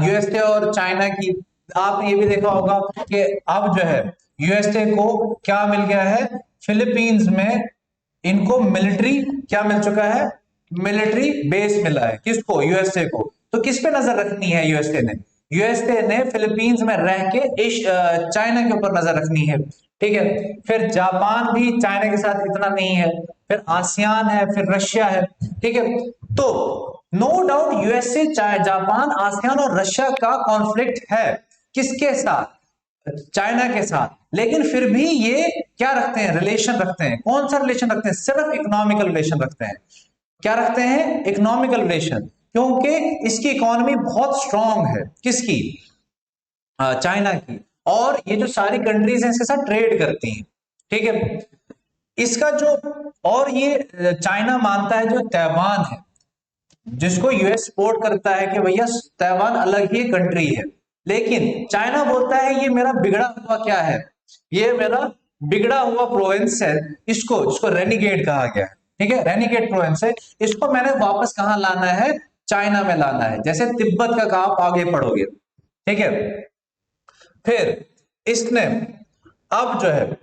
यूएसए और चाइना की। आपने ये भी देखा होगा कि अब जो है यूएसए को क्या मिल गया है? फिलीपींस में इनको मिलिट्री क्या मिल चुका है? मिलिट्री बेस मिला है। किसको? यूएसए को। तो किस पे नजर रखनी है यूएसए ने? यूएसए ने फिलीपींस में रह के चाइना के ऊपर नजर रखनी है। ठीक है, फिर जापान भी चाइना के साथ इतना नहीं है, फिर आसियान है, फिर रशिया है। ठीक है, तो no doubt USA, Japan, ASEAN और रशिया का कॉन्फ्लिक्ट है। किसके साथ? चाइना के साथ। लेकिन फिर भी ये क्या रखते हैं? रिलेशन रखते हैं। कौन सा रिलेशन रखते हैं? सिर्फ इकोनॉमिकल रिलेशन रखते हैं। क्या रखते हैं? इकोनॉमिकल रिलेशन, क्योंकि इसकी इकोनॉमी बहुत स्ट्रांग है। किसकी? चाइना की। और ये जो सारी कंट्रीज हैं इसके साथ ट्रेड करती हैं। ठीक है, इसका जो और ये चाइना मानता है जो ताइवान है, जिसको यूएस सपोर्ट करता है कि भैया ताइवान अलग ही कंट्री है, लेकिन चाइना बोलता है ये मेरा बिगड़ा हुआ क्या है? ये मेरा बिगड़ा हुआ प्रोविंस है। इसको जिसको रेनिगेट कहा गया है। ठीक है, रेनिगेट प्रोविंस है, इसको मैंने वापस कहां लाना है? चाइना में लाना है। जैसे तिब्बत का आप आगे पढ़ोगे। ठीक है, फिर इसने अब जो है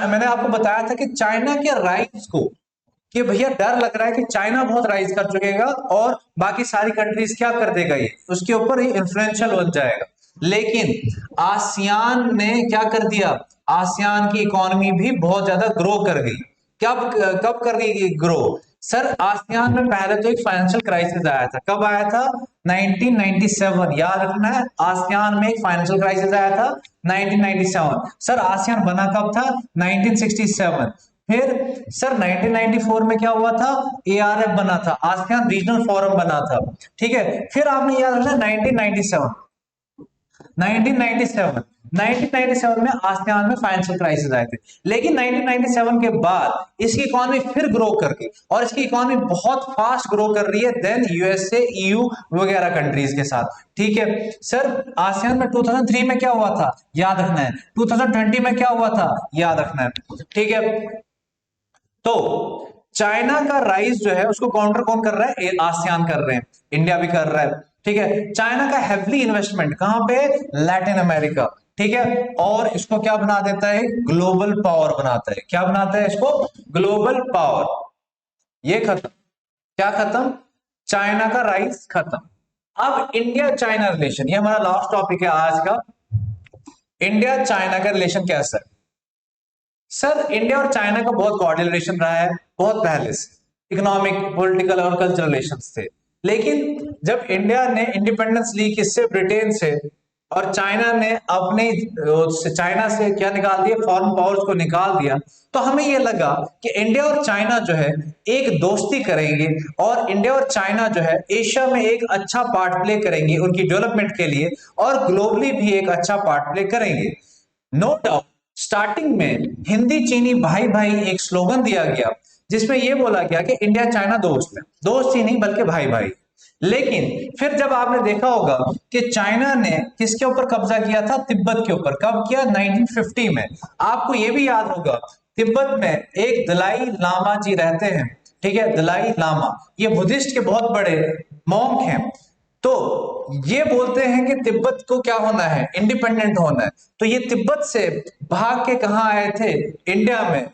मैंने आपको बताया था कि चाइना के राइट्स को, कि भैया डर लग रहा है कि चाइना बहुत राइज कर चुकेगा और बाकी सारी कंट्रीज क्या कर देगा, ये उसके ऊपर ही इंफ्लुएंशियल बन जाएगा। लेकिन आसियान ने क्या कर दिया? आसियान की इकोनॉमी भी बहुत ज्यादा ग्रो कर गई। कब कब कर गई ग्रो? सर आसियान में पहले तो एक फाइनेंशियल क्राइसिस आया था। कब आया था? 1997। याद रखना है, आसियान में एक फाइनेंशियल क्राइसिस आया था 1997। सर आसियान बना कब था? 1967। फिर सर 1994 में क्या हुआ था, ARF बना था, आसियान रीजनल फोरम बना था, ठीक है। फिर आपने याद रखना 1997 1997 1997 में आसियान में फाइनेंशियल क्राइसिस आए थे। लेकिन 1997 के बाद इसकी इकोनॉमी फिर ग्रो करके, और इसकी इकोनॉमी बहुत फास्ट ग्रो कर रही है देन USA, EU वगैरह कंट्रीज के साथ, ठीक है। सर आसियान में 2003 में क्या हुआ था, याद रखना है। 2020 में क्या हुआ था, याद रखना है, ठीक है। तो चाइना का राइज जो है उसको काउंटर कौन कर रहा है, आसियान कर रहे हैं, इंडिया भी कर रहा है, ठीक है। चाइना का हेवली इन्वेस्टमेंट कहां पे, लैटिन अमेरिका, ठीक है। और इसको क्या बना देता है, ग्लोबल पावर बनाता है, क्या बनाता है इसको, ग्लोबल पावर। ये खत्म, क्या खत्म, चाइना का राइज खत्म। अब इंडिया चाइना रिलेशन, ये हमारा लास्ट टॉपिक है आज का। इंडिया चाइना का रिलेशन कैसा है। सर इंडिया और चाइना का बहुत कॉर्डियल रिलेशन रहा है, बहुत पहले से इकोनॉमिक, पॉलिटिकल और कल्चरल रिलेशंस थे। लेकिन जब इंडिया ने इंडिपेंडेंस ली किससे, ब्रिटेन से, और चाइना ने अपने चाइना से क्या निकाल दिया, फॉरेन पावर्स को निकाल दिया, तो हमें यह लगा कि इंडिया और चाइना जो है एक दोस्ती करेंगे, और इंडिया और चाइना जो है एशिया में एक अच्छा पार्ट प्ले करेंगे उनकी डेवलपमेंट के लिए, और ग्लोबली भी एक अच्छा पार्ट प्ले करेंगे। नो डाउट स्टार्टिंग में हिंदी चीनी भाई भाई एक स्लोगन दिया गया, जिसमें यह बोला गया कि इंडिया चाइना दोस्त है, दोस्त ही नहीं बल्कि भाई भाई। लेकिन फिर जब आपने देखा होगा कि चाइना ने किसके ऊपर कब्जा किया था, तिब्बत के ऊपर, कब किया, 1950 में। आपको यह भी याद होगा तिब्बत में एक दलाई लामा जी रहते हैं, ठीक है, दलाई लामा, ये बुद्धिस्ट के बहुत बड़े मॉन्क हैं। तो ये बोलते हैं कि तिब्बत को क्या होना है, इंडिपेंडेंट होना है। तो ये तिब्बत से भाग के कहां आए थे, इंडिया में।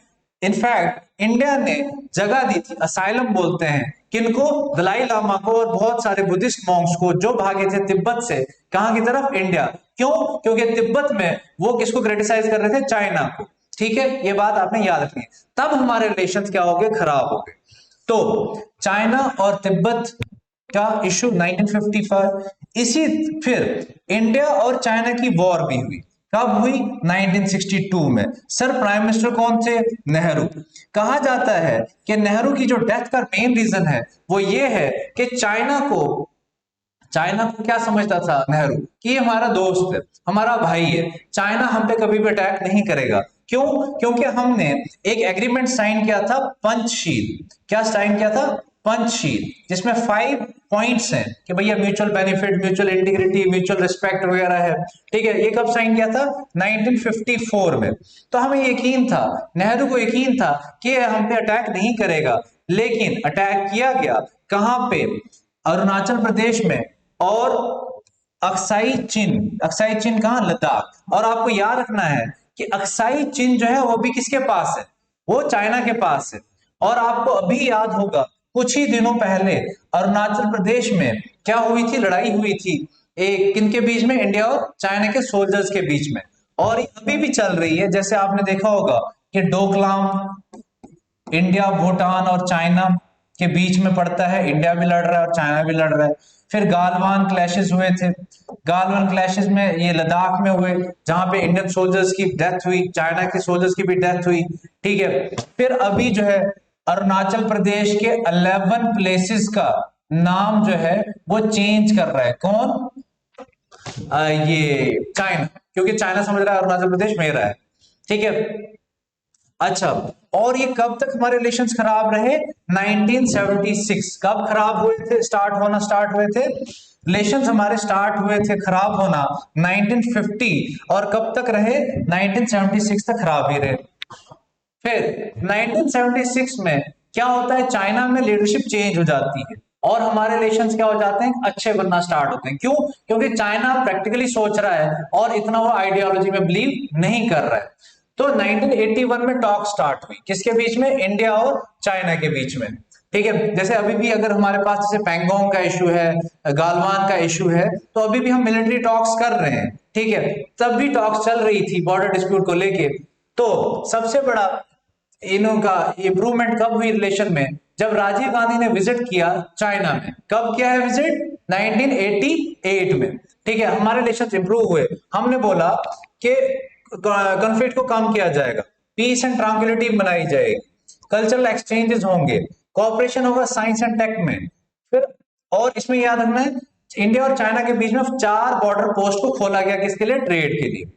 इनफैक्ट इंडिया ने जगह दी थी, असाइलम बोलते हैं किनको, दलाई लामा को और बहुत सारे बुद्धिस्ट मॉन्क्स को, जो भागे थे तिब्बत से कहां की तरफ, इंडिया। क्यों, क्योंकि तिब्बत में वो किसको क्रिटिसाइज कर रहे थे, चाइना को, ठीक है। ये बात आपने याद रखनी है, तब हमारे रिलेशन क्या हो गए, खराब हो गए। तो चाइना और तिब्बत का इशू 1955, इसी फिर इंडिया और चाइना की वॉर भी हुई, कब हुई, 1962 में। सर प्राइम मिनिस्टर कौन थे, नेहरू। कहा जाता है कि नेहरू की जो डेथ का मेन रीजन है वो ये है कि चाइना को क्या समझता था नेहरू, कि हमारा दोस्त है, हमारा भाई है, चाइना हम पे कभी भी अटैक नहीं करेगा। क्यों, क्योंकि हमने एक एग्रीमेंट साइन किया था, पंचशील। क्या साइन किया था, पंचशील, जिसमें 5 पॉइंट्स हैं कि भैया mutual benefit, mutual integrity, mutual respect वगैरह है, ठीक है। ये कब साइन किया था, 1954 में। तो हमें यकीन था, नेहरू को यकीन था कि हम पे अटैक नहीं करेगा, लेकिन अटैक किया गया। कहां पे, अरुणाचल प्रदेश में, और अक्साई चिन कहां, लद्दाख। और आपको याद रखना है कि अक्साई चिन जो है वो भी किसके पास है, वो चाइना के पास है। और आपको अभी याद होगा कुछ ही दिनों पहले अरुणाचल प्रदेश में क्या हुई थी, लड़ाई हुई थी, एक किनके बीच में, इंडिया और चाइना के सोल्जर्स के बीच में, और ये अभी भी चल रही है। जैसे आपने देखा होगा कि डोकलाम इंडिया, भूटान और चाइना के बीच में पड़ता है, इंडिया भी लड़ रहा है और चाइना भी लड़ रहा है। फिर गालवान क्लैशेस हुए थे, गालवान क्लैशेस में ये लद्दाख में हुए, जहां पे इंडियन सोल्जर्स की डेथ हुई, चाइना के सोल्जर्स की भी डेथ हुई, ठीक है। फिर अभी जो है अरुणाचल प्रदेश के 11 प्लेसेस का नाम जो है वो चेंज कर रहा है, कौन, ये चाइना, क्योंकि चाइना समझ रहा है अरुणाचल प्रदेश मेरा है, ठीक है। अच्छा, और ये कब तक हमारे रिलेशंस खराब रहे, 1976। कब खराब हुए थे, स्टार्ट हुए थे रिलेशंस हमारे, स्टार्ट हुए थे खराब होना 1950, और कब तक रहे, 1976 तक खराब ही रहे। फिर 1976 में क्या होता है, चाइना में लीडरशिप चेंज हो जाती है, और हमारे रिलेशंस क्या हो जाते हैं, अच्छे बनना स्टार्ट होते हैं। क्यों, क्योंकि चाइना प्रैक्टिकली सोच रहा है और इतना वो आइडियोलॉजी में बिलीव नहीं कर रहा है। तो 1981 में टॉक स्टार्ट हुई, किसके बीच में, इंडिया और चाइना के बीच में, ठीक है। जैसे अभी भी अगर हमारे पास जैसे पैंगोंग का इशू है, गालवान का इशू है, तो अभी भी हम मिलिट्री टॉक्स कर रहे हैं, ठीक है। तब भी टॉक्स चल रही थी बॉर्डर डिस्प्यूट को लेके। तो सबसे बड़ा इनका इंप्रूवमेंट कब हुई रिलेशन में, जब राजीव गांधी ने विजिट किया चाइना में। कब किया है विजिट, 1988 में, ठीक है। हमारे रिलेशन इंप्रूव हुए, हमने बोला कि कॉन्फ्लिक्ट को कम किया जाएगा, पीस एंड ट्रांक्विलिटी बनाई जाएगी, कल्चरल एक्सचेंजेस होंगे, कोऑपरेशन होगा साइंस एंड टेक में। फिर और इसमें याद रखना है इंडिया और चाइना के बीच में 4 बॉर्डर पोस्ट को खोला गया, किसके लिए? ट्रेड के लिए।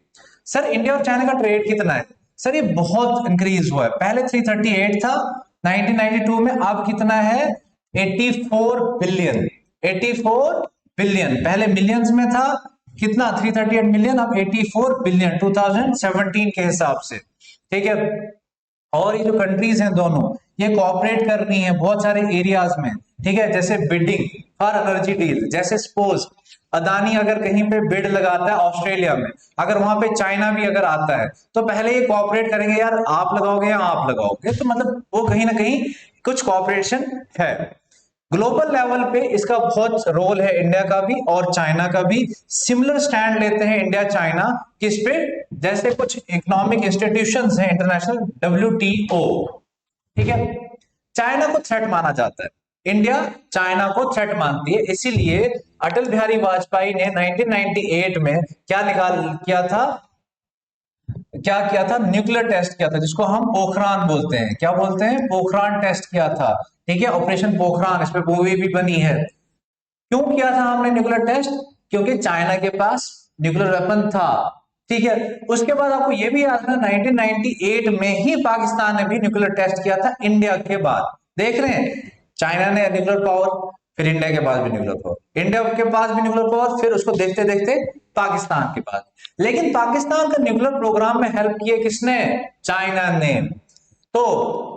सर इंडिया और चाइना का ट्रेड कितना है? सर ये बहुत इंक्रीज हुआ है, पहले 338 था 1992 में, अब कितना है? 84 बिलियन। 84 बिलियन, पहले मिलियंस में था, कितना? 338 मिलियन, अब 84 बिलियन 2017 के हिसाब से, ठीक है। और ये जो कंट्रीज हैं दोनों, ये कोऑपरेट कर रही हैं बहुत सारे एरियाज में, ठीक है, जैसे बिडिंग फॉर एनर्जी डील। जैसे सपोज अदानी अगर कहीं पे बिड लगाता है ऑस्ट्रेलिया में, अगर वहां पे चाइना भी अगर आता है, तो पहले ये कोऑपरेट करेंगे, यार आप लगाओगे या आप लगाओगे, तो मतलब वो कहीं ना कहीं कुछ कोऑपरेशन है। ग्लोबल लेवल पे इसका बहुत रोल है, इंडिया का भी और चाइना का भी। सिमिलर स्टैंड लेते हैं इंडिया चाइना, किस पे? जैसे कुछ इकोनॉमिक इंस्टीट्यूशंस हैं इंटरनेशनल, WTO, ठीक है। चाइना को थ्रेट माना जाता है, इंडिया चाइना को थ्रेट मानती है, इसीलिए अटल बिहारी वाजपेयी ने 1998 में क्या किया था? न्यूक्लियर टेस्ट किया था, जिसको हम पोखरान बोलते हैं। क्या बोलते हैं? पोखरान टेस्ट किया था, ठीक है, ऑपरेशन पोखरान, इस पे मूवी भी बनी है। क्यों किया था हमने न्यूक्लियर टेस्ट? क्योंकि चाइना के पास न्यूक्लियर वेपन था, ठीक है। उसके बाद आपको यह भी याद रखना 1998 में ही पाकिस्तान ने भी न्यूक्लियर टेस्ट किया था इंडिया के बाद। देख रहे हैं, चाइना ने न्यूक्लियर पावर, फिर इंडिया के पास भी न्यूक्लियर पावर, इंडिया के पास भी न्यूक्लियर पावर, फिर उसको देखते देखते पाकिस्तान के पास। लेकिन पाकिस्तान का न्यूक्लियर प्रोग्राम में हेल्प किए किसने? चाइना ने। तो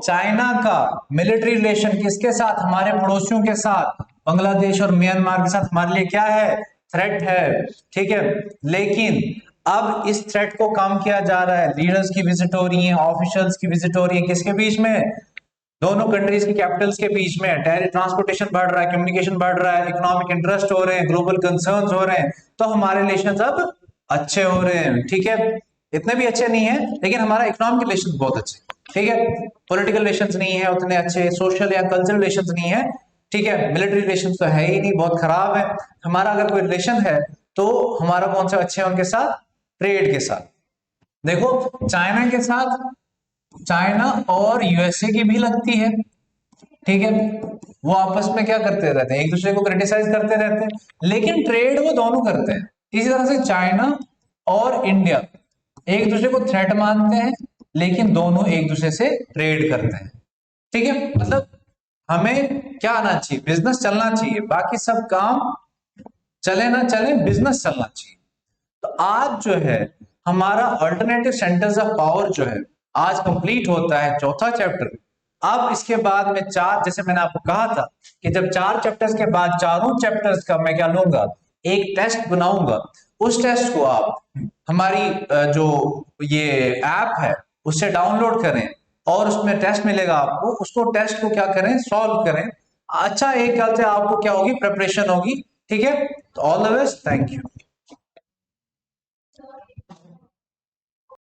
चाइना का मिलिट्री रिलेशन किसके साथ? हमारे पड़ोसियों के साथ, बांग्लादेश और म्यांमार के साथ हमारे लिए क्या है? थ्रेट है, ठीक है। लेकिन अब इस थ्रेट को कम किया जा रहा है, लीडर्स की विजिट हो रही है, ऑफिशियल्स की विजिट हो रही है, किसके बीच में? दोनों कंट्रीज की कैपिटल्स के बीच में। ट्रांसपोर्टेशन बढ़ रहा है, कम्युनिकेशन बढ़ रहा है, इकोनॉमिक इंटरेस्ट हो रहे हैं, ग्लोबल कंसर्न्स हो रहे हैं, तो हमारे रिलेशंस अब अच्छे हो रहे हैं, ठीक है। इतने भी अच्छे नहीं है, लेकिन हमारा इकोनॉमिक रिलेशन बहुत अच्छे, ठीक है। पॉलिटिकल रिलेशंस नहीं है उतने अच्छे, सोशल या कल्चरल रिलेशंस नहीं है, ठीक है। मिलिट्री रिलेशंस तो है ही नहीं, बहुत खराब है। हमारा अगर कोई रिलेशन है तो हमारा कौन सा अच्छे है? उनके साथ ट्रेड के साथ। देखो चाइना के साथ, चाइना और यूएसए की भी लगती है, ठीक है। वो आपस में क्या करते रहते हैं? एक दूसरे को क्रिटिसाइज करते रहते हैं, लेकिन ट्रेड वो दोनों करते हैं। इसी तरह से चाइना और इंडिया एक दूसरे को थ्रेट मानते हैं, लेकिन दोनों एक दूसरे से ट्रेड करते हैं, ठीक है। मतलब हमें क्या आना चाहिए? बिजनेस चलना चाहिए, बाकी सब काम चले ना चले, बिजनेस चलना चाहिए। तो आज जो है हमारा अल्टरनेटिव सेंटर्स ऑफ पावर जो है आज कंप्लीट होता है, चौथा चैप्टर। अब इसके बाद में 4, जैसे मैंने आपको कहा था कि जब 4 चैप्टर्स के बाद चारों चैप्टर्स का मैं क्या लूंगा? एक टेस्ट बनाऊंगा। उस टेस्ट को आप हमारी जो ये ऐप है उससे डाउनलोड करें, और उसमें टेस्ट मिलेगा आपको, उसको टेस्ट को क्या करें? सॉल्व करें। अच्छा, एक गल से आपको क्या होगी? प्रिपरेशन होगी, ठीक है। तो all the best, thank you.